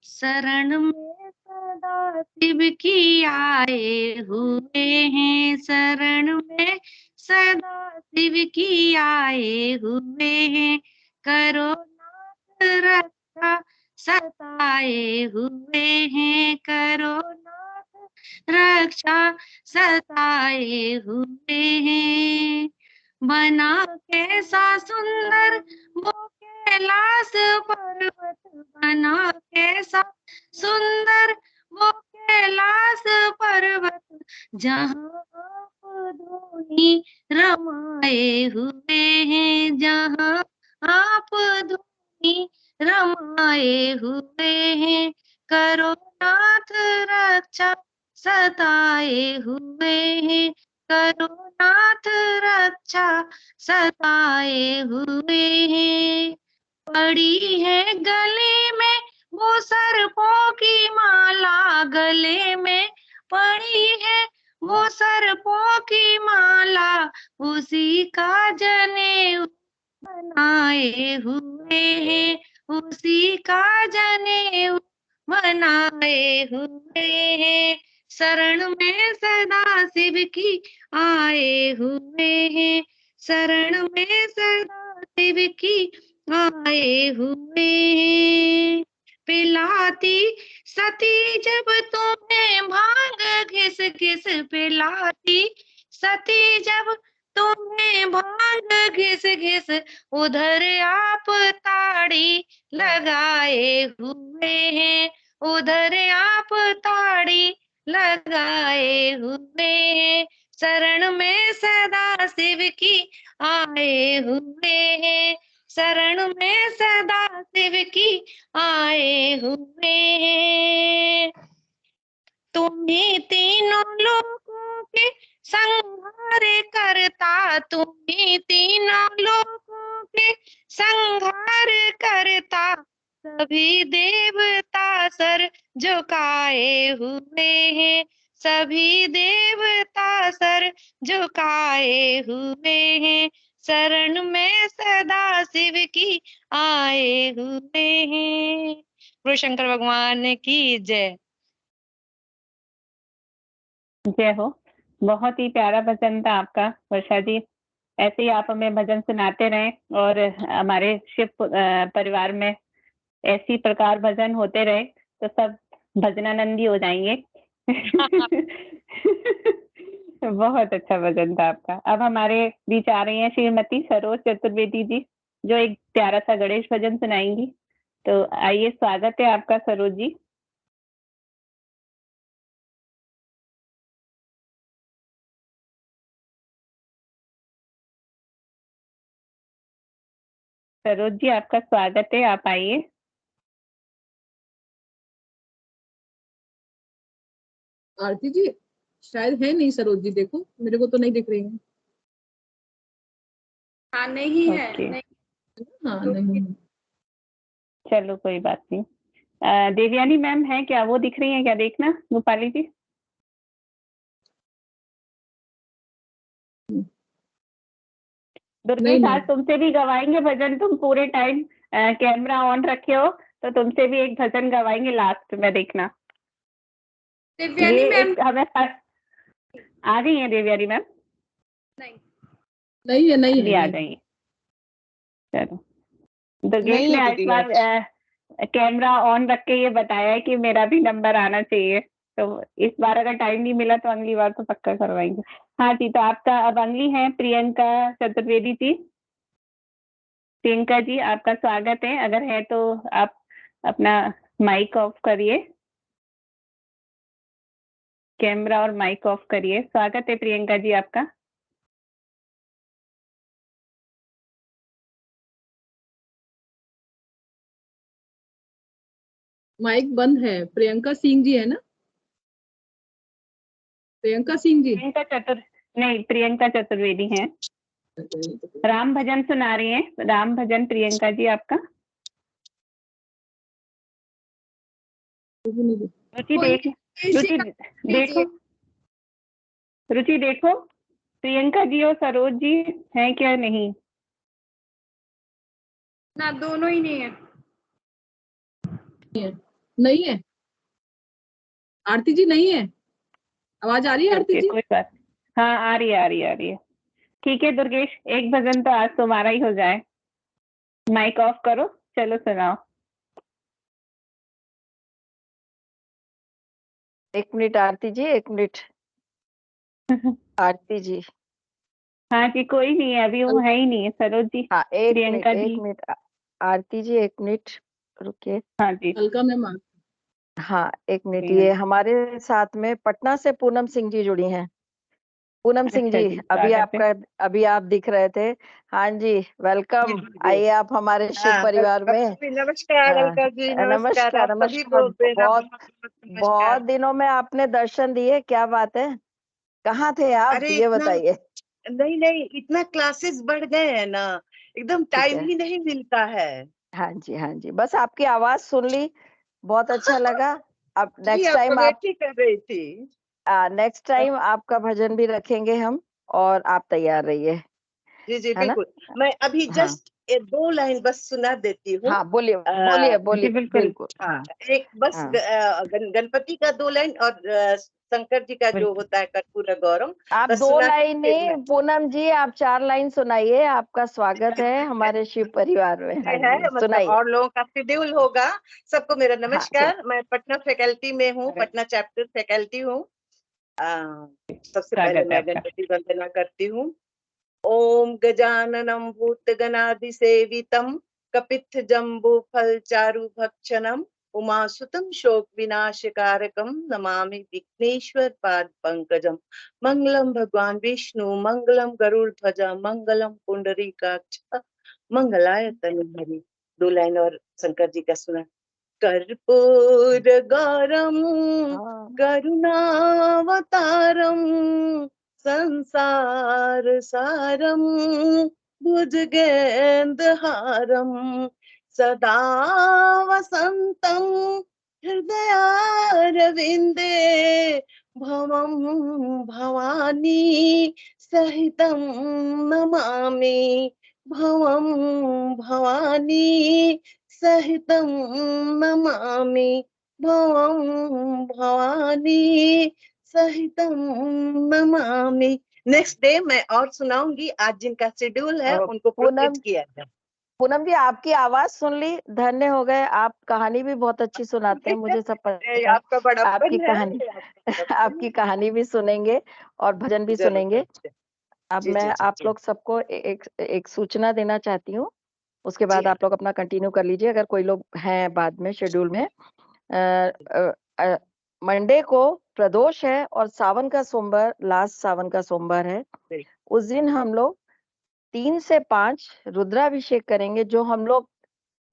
शरण में सदा शिव की आए हुए हैं, शरण में सदा शिव की आए हुए हैं, करो नाथ रक्षा सताए हुए हैं, करो नाथ रक्षा सताए हुए हैं। बना कैसा सुंदर वो कैलाश पर्वत, बना कैसा सुंदर वो कैलाश पर्वत, जहाँ आप धूनी रमाए हुए हैं, जहाँ आप धूनी रमाए हुए हैं, करो नाथ रक्षा सताए हुए हैं, करो नाथ रक्षा सताए हुए हैं। पड़ी है गले में वो सर्पों की माला, गले में पड़ी है वो सर्पों की माला, उसी का जनेऊ बनाए हुए हैं, उसी का जनेऊ बनाए हुए हैं। शरण में सदा शिव की आए हुए हैं, शरण में सदा शिव की आए हुए हैं। पिलाती सती जब तुम्हें भांग घिस घिस, पिलाती सती जब तुम्हें भांग घिस घिस, उधर आप ताड़ी लगाए हुए हैं, उधर आप ताड़ी लगाए हुए हैं। शरण में सदा शिव की आए हुए हैं, शरण में सदा शिव की आए हुए हैं। तुम्ही तीनों लोगों के संहार करता, तुम्ही तीनों लोगों के संहार करता, सभी देवता सर झुकाए हुए हैं, सभी देवता सर झुकाए हुए हैं। शरण में सदा शिव की आए हुए हैं। गुरु शंकर भगवान की जय।
जय हो। बहुत ही प्यारा भजन था आपका वर्षा जी। ऐसे ही आप हमें भजन सुनाते रहें और हमारे शिव परिवार में ऐसी प्रकार भजन होते रहे तो सब भजनानंदी हो जाएंगे। बहुत अच्छा भजन था आपका। अब हमारे बीच आ रही हैं श्रीमती सरोज चतुर्वेदी जी, जो एक प्यारा सा गणेश भजन सुनाएंगी। तो आइए, स्वागत है आपका सरोज जी। सरोज जी, आपका स्वागत है, आप आइए।
आरती जी शायद है नहीं सरोज जी, देखो मेरे को तो नहीं दिख रही है।
हाँ नहीं है,
Okay.
नहीं।
हाँ नहीं।
चलो कोई बात नहीं। देवयानी मैम है क्या, वो दिख रही है क्या, देखना रूपाली जी। दुर्गेश आज तुमसे भी गवाएंगे भजन, तुम पूरे टाइम कैमरा ऑन रखे हो, तो तुमसे भी एक भजन गवाएंगे लास्ट में, देखना।
दिव्यानी मैम
हमें आ गई है देवयानी मैम?
नहीं है
आ जाइए। चलो, दुर्गेश ने इस बार कैमरा ऑन रख के ये बताया है कि मेरा भी नंबर आना चाहिए, तो इस बार अगर टाइम नहीं मिला तो अगली बार तो पक्का करवाएंगे। हाँ जी, तो आपका अब अगली है प्रियंका चतुर्वेदी जी। प्रियंका जी आपका स्वागत है, अगर है तो आप अपना माइक ऑफ करिए, कैमरा और माइक ऑफ करिए। स्वागत है प्रियंका जी आपका।
माइक बंद है। प्रियंका सिंह जी है ना? प्रियंका सिंह जी?
नहीं, प्रियंका चतुर्वेदी हैं। राम भजन सुना रही हैं, राम भजन प्रियंका जी आपका। रुचि देखो प्रियंका जी और सरोज जी हैं क्या? नहीं
ना, दोनों ही नहीं है।
नहीं है। आरती जी नहीं है? आवाज आ रही है आरती जी?
कोई बात। हाँ आ रही है। ठीक है दुर्गेश, एक भजन तो आज तुम्हारा ही हो जाए। माइक ऑफ करो, चलो सुनाओ।
1 मिनट आरती जी, 1 मिनट। आरती जी।
हाँ जी, कोई नहीं है अभी, वो है ही नहीं है। सरोज जी।
हाँ, एक
प्रियंका
मिनट आरती जी, 1 मिनट रुकिए।
हाँ जी।
अलका मैम।
हाँ 1 मिनट, ये हमारे साथ में पटना से पूनम सिंह जी जुड़ी हैं। पूनम सिंह जी, अभी आप दिख रहे थे। हाँ जी, वेलकम। आइए आप हमारे शिव परिवार में।
नमस्कार अलका जी,
नमस्कार। बहुत दिनों में आपने दर्शन दिए, क्या बात है? कहाँ थे आप, ये बताइए।
नहीं, इतना क्लासेस बढ़ गए हैं ना, एकदम टाइम ही नहीं मिलता है।
हाँ जी, बस आपकी आवाज सुन ली, बहुत अच्छा लगा। अब नेक्स्ट टाइम आप
कर रही थी।
नेक्स्ट टाइम आपका भजन भी रखेंगे हम, और आप तैयार रहिए।
जी बिल्कुल। मैं अभी जस्ट 2 लाइन बस सुना देती हूँ।
हाँ बोलिए बिल्कुल।
हाँ, एक बस गणपति का 2 लाइन और शंकर जी का जो होता है कर्पूर गौरम।
आप 2 लाइन नहीं पूनम जी, आप 4 लाइन सुनाइए। आपका स्वागत है हमारे शिव परिवार में।
मतलब और लोगों का शेड्यूल होगा। सबको मेरा नमस्कार। मैं पटना फैकल्टी में हूँ, पटना चैप्टर फैकल्टी हूँ। सबसे पहले मैं गणपति वंदना करती हूँ। ओम गजाननम भूतगणाधिसेवितम कपित्थ जम्बू फल चारु भक्षणम उमासुतम शोक विनाशकारकम नमामि विघ्नेश्वर पाद पंकजम। मंगलम भगवान विष्णु, मंगलम गरुड़ ध्वजा, मंगलम पुंडरीकाक्ष, मंगलाय तनुहरि। 2 लाइन और शंकर जी का सुना। कर्पूर गौरम करुणावतारम संसार सारम भुजगेन्द्रहारम सदा वसंतम हृदयारविंदे भवम भवानी सहितं नमामि। भवम भवानी सहितं नमामि। भवम भवानी सहितं नमामि। नेक्स्ट डे मैं और सुनाऊंगी। आज जिनका शेड्यूल है उनको प्रोसेस किया जाए।
पूनम जी, आपकी आवाज सुन ली, धन्य हो गए। आप कहानी भी बहुत अच्छी सुनाते हैं, मुझे सब पता है।
आपका बड़ा
आपकी कहानी भी सुनेंगे और भजन भी सुनेंगे। अब मैं आप लोग सबको एक सूचना देना चाहती हूँ, उसके बाद आप लोग अपना कंटिन्यू कर लीजिए अगर कोई लोग हैं बाद में शेड्यूल में। मंडे को प्रदोष है और सावन का सोमवार, लास्ट सावन का सोमवार है। उस दिन हम लोग 3 से 5 रुद्राभिषेक करेंगे। जो हम लोग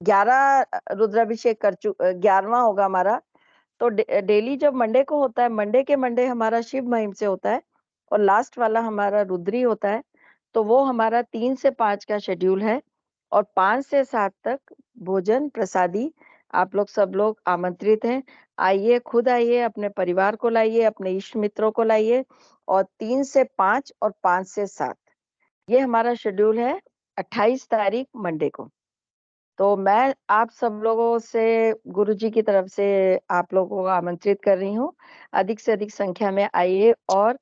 11 रुद्राभिषेक 11वां होगा हमारा। तो डेली जब मंडे को होता है, मंडे के मंडे हमारा शिव महिम से होता है और लास्ट वाला हमारा रुद्री होता है। तो वो हमारा 3 से 5 का शेड्यूल है और 5 से 7 तक भोजन प्रसादी। आप लोग सब लोग आमंत्रित हैं। आइए, खुद आइए, अपने परिवार को लाइए, अपने इष्ट मित्रों को लाइए। और 3 से 5 और 5 से 7 ये हमारा शेड्यूल है 28 तारीख मंडे को। तो मैं आप सब लोगों से गुरुजी की तरफ से आप लोगों को आमंत्रित कर रही हूँ, अधिक से अधिक संख्या में आइए और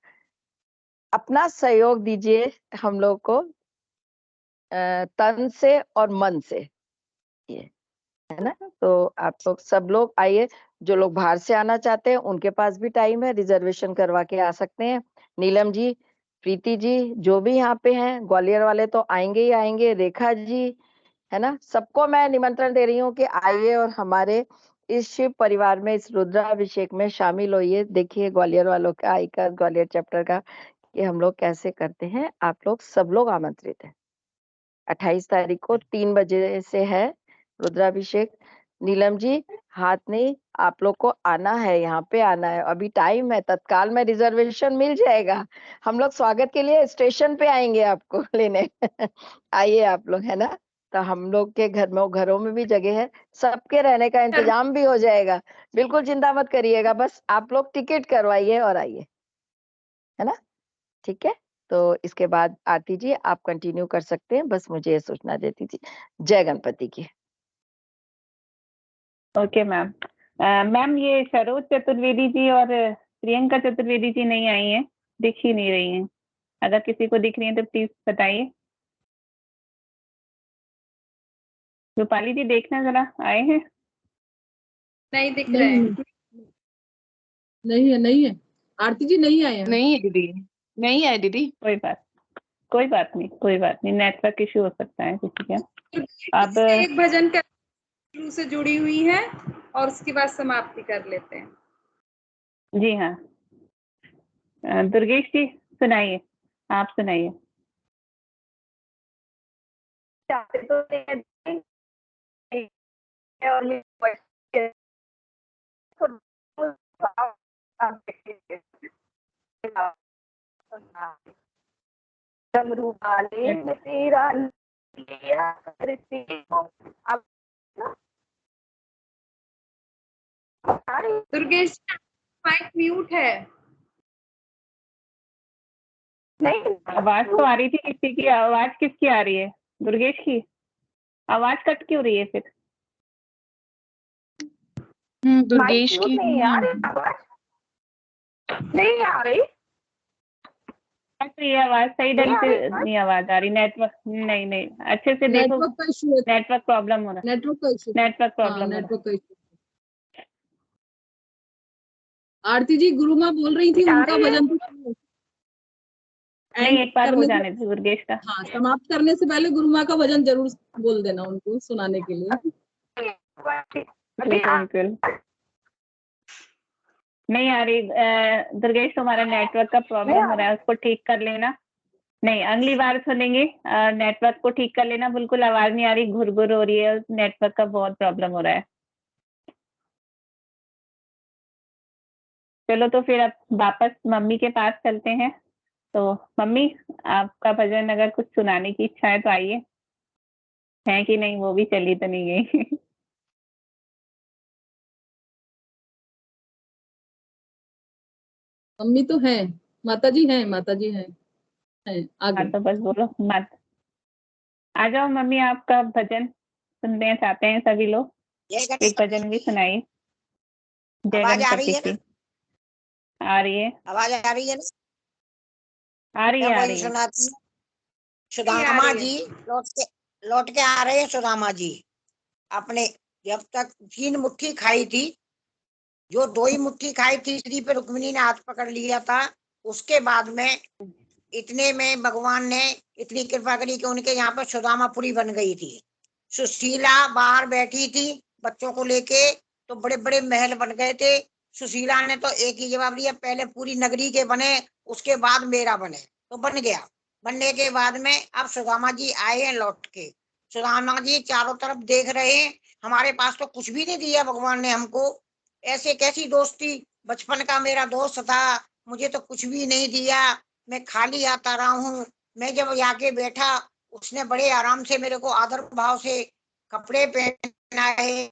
अपना सहयोग दीजिए हम लोग को तन से और मन से, ये है ना। तो आप लोग सब लोग आइए, जो लोग बाहर से आना चाहते हैं उनके पास भी टाइम है, रिजर्वेशन करवा के आ सकते हैं। नीलम जी, प्रीति जी, जो भी यहाँ पे हैं, ग्वालियर वाले तो आएंगे ही आएंगे, रेखा जी, है ना, सबको मैं निमंत्रण दे रही हूँ कि आइए और हमारे इस शिव परिवार में, इस रुद्राभिषेक में शामिल होइए। देखिए ग्वालियर वालों का आइकर, ग्वालियर चैप्टर का, कि हम लोग कैसे करते हैं। आप लोग सब लोग आमंत्रित हैं। 28 तारीख को 3 बजे से है रुद्राभिषेक। नीलम जी, हाथ नहीं, आप लोग को आना है, यहाँ पे आना है, अभी टाइम है, तत्काल में रिजर्वेशन मिल जाएगा। हम लोग स्वागत के लिए स्टेशन पे आएंगे आपको लेने आइए आप लोग, है ना। तो हम लोग के घरों में भी जगह है, सबके रहने का इंतजाम भी हो जाएगा। बिल्कुल चिंता मत करिएगा, बस आप लोग टिकट करवाइए और आइए, है ना। ठीक है, तो इसके बाद आरती जी आप कंटिन्यू कर सकते हैं, बस मुझे ये सूचना देती थी। जय गणपति की।
Okay ma'am. मैम, ये सरोज चतुर्वेदी जी और प्रियंका चतुर्वेदी जी नहीं आई हैं, दिख ही नहीं रही हैं। अगर किसी को दिख रही है तो प्लीज बताइए। रूपाली जी, देखना जरा, आए हैं?
नहीं दिख रहे हैं।
नहीं है आरती जी, नहीं आए हैं।
नहीं है दीदी, नहीं है दीदी।
कोई बात नहीं, नेटवर्क इश्यू हो सकता है किसी का। अब
एक भजन का शुरू से जुड़ी हुई है और उसके बाद समाप्ति कर लेते हैं।
जी हाँ, दुर्गेश जी सुनाइए, आप सुनाइए।
डमरू वाले ने तेरा लिया करती हो। अब
दुर्गेश माइक म्यूट है।
नहीं,
आवाज तो आ रही थी किसी की, आवाज किसकी आ रही है? दुर्गेश की आवाज कट क्यों रही है फिर?
दुर्गेश की
नहीं आ रही आवाज, नहीं आ रही।
ये आवाज सही ढंग से नहीं आवाज आ रही। नेटवर्क नहीं, अच्छे से देखो,
नेटवर्क का इशू है,
नेटवर्क प्रॉब्लम हो रहा है।
नेटवर्क का इशू,
नेटवर्क प्रॉब्लम
नेटवर्क का इशू। आरती जी, गुरु माँ बोल रही थी, उनका भजन
नहीं, एक बार हो जाने दो दुर्गेश का।
हाँ, समाप्त करने से पहले गुरु माँ का भजन जरूर बोल देना उनको सुनाने के लिए।
बिल्कुल नहीं आ रही। दुर्गेश, तुम्हारा नेटवर्क का प्रॉब्लम हो रहा है, उसको ठीक कर लेना। नहीं, अगली बार सुनेंगे। नेटवर्क को ठीक कर लेना। बिल्कुल आवाज नहीं आ रही, घुर हो रही है, नेटवर्क का बहुत प्रॉब्लम हो रहा है। चलो तो फिर अब वापस मम्मी के पास चलते हैं। तो मम्मी, आपका भजन अगर कुछ सुनाने की इच्छा है तो आइए। है कि नहीं, वो भी चली तो नहीं गई?
मम्मी तो है, माता जी है, आगे।
तो बस बोलो मत। आ जाओ मम्मी, आपका भजन सुनने चाहते हैं सभी लोग। एक भजन भी सुनाइए। जय गणपति की। आ रही है,
आवाज आ रही है ना?
आ रही है।
सुनाती हूँ। सुदामा जी लौट के आ रहे हैं। सुदामा जी अपने जब तक 3 मुट्ठी खाई थी, जो 2 ही मुट्ठी खाई थी, श्री पे रुक्मिणी ने हाथ पकड़ लिया था। उसके बाद में इतने में भगवान ने इतनी कृपा करी कि उनके यहाँ पर सुदामापुरी बन गई थी। सुशीला बाहर बैठी थी बच्चों को लेके, तो बड़े बड़े महल बन गए थे। सुशीला ने तो एक ही जवाब दिया, पहले पूरी नगरी के बने, उसके बाद मेरा बने। तो बन गया। बनने के बाद में अब सुदामा जी आए हैं लौट के। सुदामा जी चारों तरफ देख रहे हैं, हमारे पास तो कुछ भी नहीं दिया भगवान ने हमको। ऐसे कैसी दोस्ती, बचपन का मेरा दोस्त था, मुझे तो कुछ भी नहीं दिया, मैं खाली आता रहा हूँ। मैं जब जाके बैठा, उसने बड़े आराम से मेरे को आदर भाव से कपड़े पहनाए,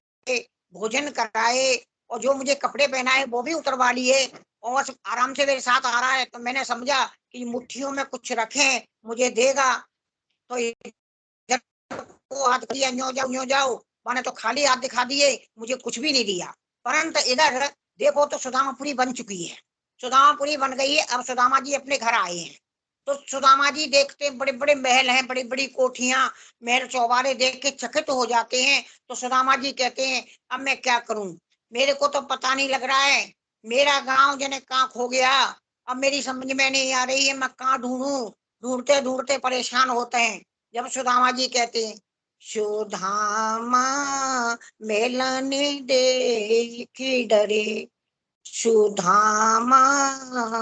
भोजन कराए, और जो मुझे कपड़े पहनाए वो भी उतरवा लिए और बस आराम से मेरे साथ आ रहा है। तो मैंने समझा कि मुट्ठियों में कुछ रखें, मुझे देगा। तो इधर को हाथ किया, न्यो जाओ, मैंने तो खाली हाथ दिखा दिए, मुझे कुछ भी नहीं दिया। परंतु इधर देखो तो सुदामापुरी बन चुकी है, सुदामापुरी बन गई है। अब सुदामा जी अपने घर आए हैं, तो सुदामा जी देखते बड़े बड़े महल हैं, बड़ी बड़ी कोठियां, महल चौबारे देख के चकित हो जाते हैं। तो सुदामा जी कहते हैं अब मैं क्या करूं, मेरे को तो पता नहीं लग रहा है, मेरा गांव जने कहाँ खो गया, अब मेरी समझ में नहीं आ रही है, मैं कहाँ ढूंढूं। ढूंढते ढूंढते परेशान होते हैं। जब सुदामा जी कहते हैं सुदामा मेलने देखी डरे, सुदामा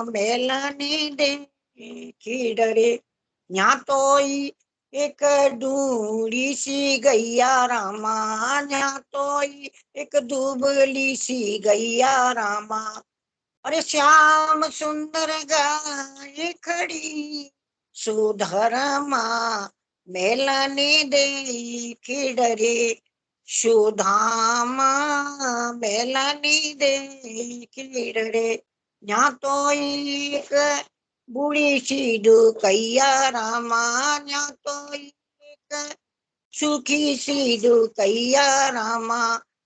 मेलने देखी डरे, यहाँ तो एक दूरी सी गैया रामा, यहाँ तो एक दुबली सी गैया रामा, अरे श्याम सुंदर गाय खड़ी, सुधरमा मेलने देखी डरे, सुधामा मेलने देखी डरे, यहाँ तो एक बूढ़ी सी डुकैया रामा, यहाँ तो एक सुखी सी डुकैया रामा,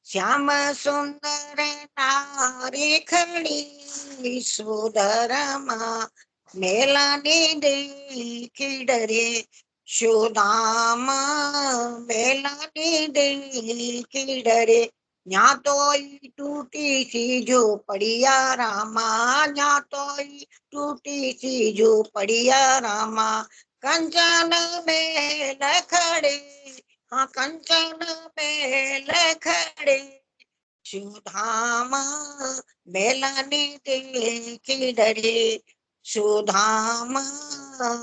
श्याम सुंदर नारी खड़ी, सुधरमा मेलने देखी डरे, सुदामा मेलने देखी डरे, यहाँ तो टूटी सी झोपड़िया रामा, यहाँ तो टूटी सी झोपड़िया रामा, कंचन में लखड़े, हाँ कंचन में लखड़े, सुधामा मेलने देखी डरे, सुदामा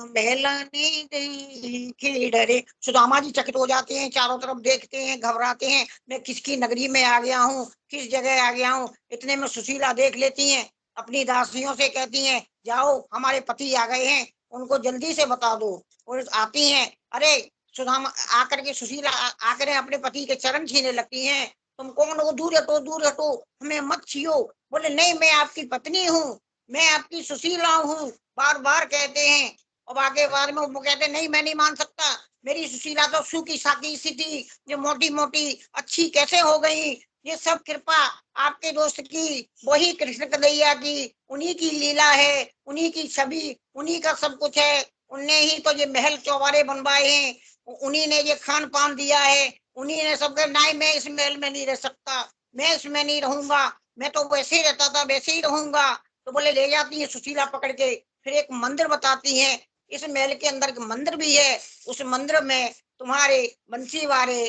मेलने देखी डरे। सुदामा जी चकित हो जाते हैं, चारों तरफ देखते हैं, घबराते हैं, मैं किसकी नगरी में आ गया हूँ, किस जगह आ गया हूँ। इतने में सुशीला देख लेती हैं, अपनी दासियों से कहती हैं जाओ हमारे पति आ गए हैं, उनको जल्दी से बता दो। और आती हैं, अरे सुदामा आकर के सुशीला आकर अपने पति के चरण छीने लगती हैं, तुम कौन हो, दूर हटो दूर हटो, हमें मत छीयो। बोले नहीं मैं आपकी पत्नी हूँ, मैं आपकी सुशीला हूँ, बार बार कहते हैं। और आगे बाद में वो कहते नहीं मैं नहीं मान सकता, मेरी सुशीला तो सूखी साकी सी थी, ये मोटी मोटी अच्छी कैसे हो गई, ये सब कृपा आपके दोस्त की, वही कृष्ण कन्हैया की, उन्हीं की लीला है, उन्हीं की छवि, उन्हीं का सब कुछ है, उनने ही तो ये महल चौबारे बनवाए हैं, उन्हीं ने ये खान पान दिया है, उन्हीं ने सब। नहीं मैं इस महल में नहीं रह सकता, मैं इसमें नहीं रहूंगा, मैं तो वैसे ही रहता था वैसे ही रहूंगा। तो बोले ले जाती है सुशीला पकड़ के, फिर एक मंदिर बताती है, इस महल के अंदर मंदिर भी है, उस मंदिर में तुम्हारे बंसी वाले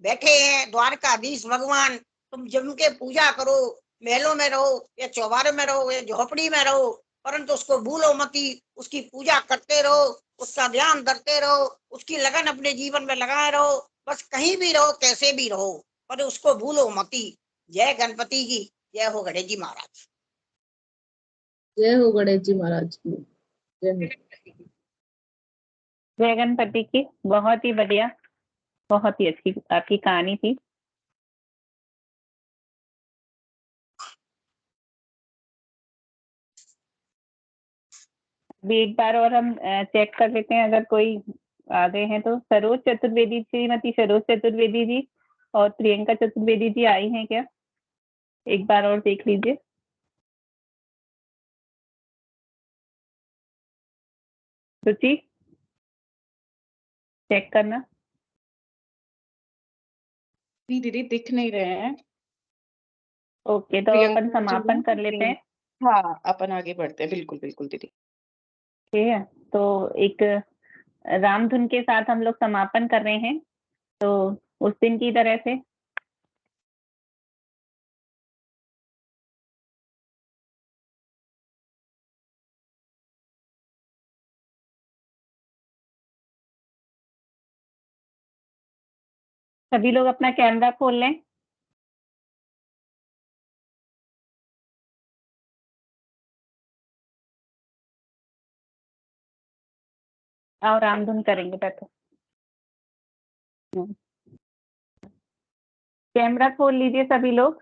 बैठे हैं, द्वारकाधीश भगवान, तुम जम के पूजा करो, महलों में रहो या चौबारे में रहो या झोपड़ी में रहो, परंतु उसको भूलो मती, उसकी पूजा करते रहो, उसका ध्यान धरते रहो, उसकी लगन अपने जीवन में लगाए रहो, बस कहीं भी रहो कैसे भी रहो, पर उसको भूलो मती। जय गणपति की जय हो, गणेश जी महाराज
जय हो, गणेश जी महाराज की जय हो।
जय गणपति की। बहुत ही बढ़िया, बहुत ही अच्छी आपकी कहानी थी। अभी एक बार और हम चेक कर लेते हैं, अगर कोई आ गए हैं तो। सरोज चतुर्वेदी, श्रीमती सरोज चतुर्वेदी जी और प्रियंका चतुर्वेदी जी आई हैं क्या? एक बार और देख लीजिए। रुचि चेक करना।
दीदी दिख नहीं रहे हैं।
ओके, तो अपन समापन कर लेते हैं।
हाँ अपन आगे बढ़ते हैं, बिल्कुल बिल्कुल दीदी।
ठीक है, तो एक रामधुन के साथ हम लोग समापन कर रहे हैं। तो उस दिन की तरह से सभी लोग अपना कैमरा खोल लें। और रामधुन करेंगे, बैठो। कैमरा खोल लीजिए सभी लोग।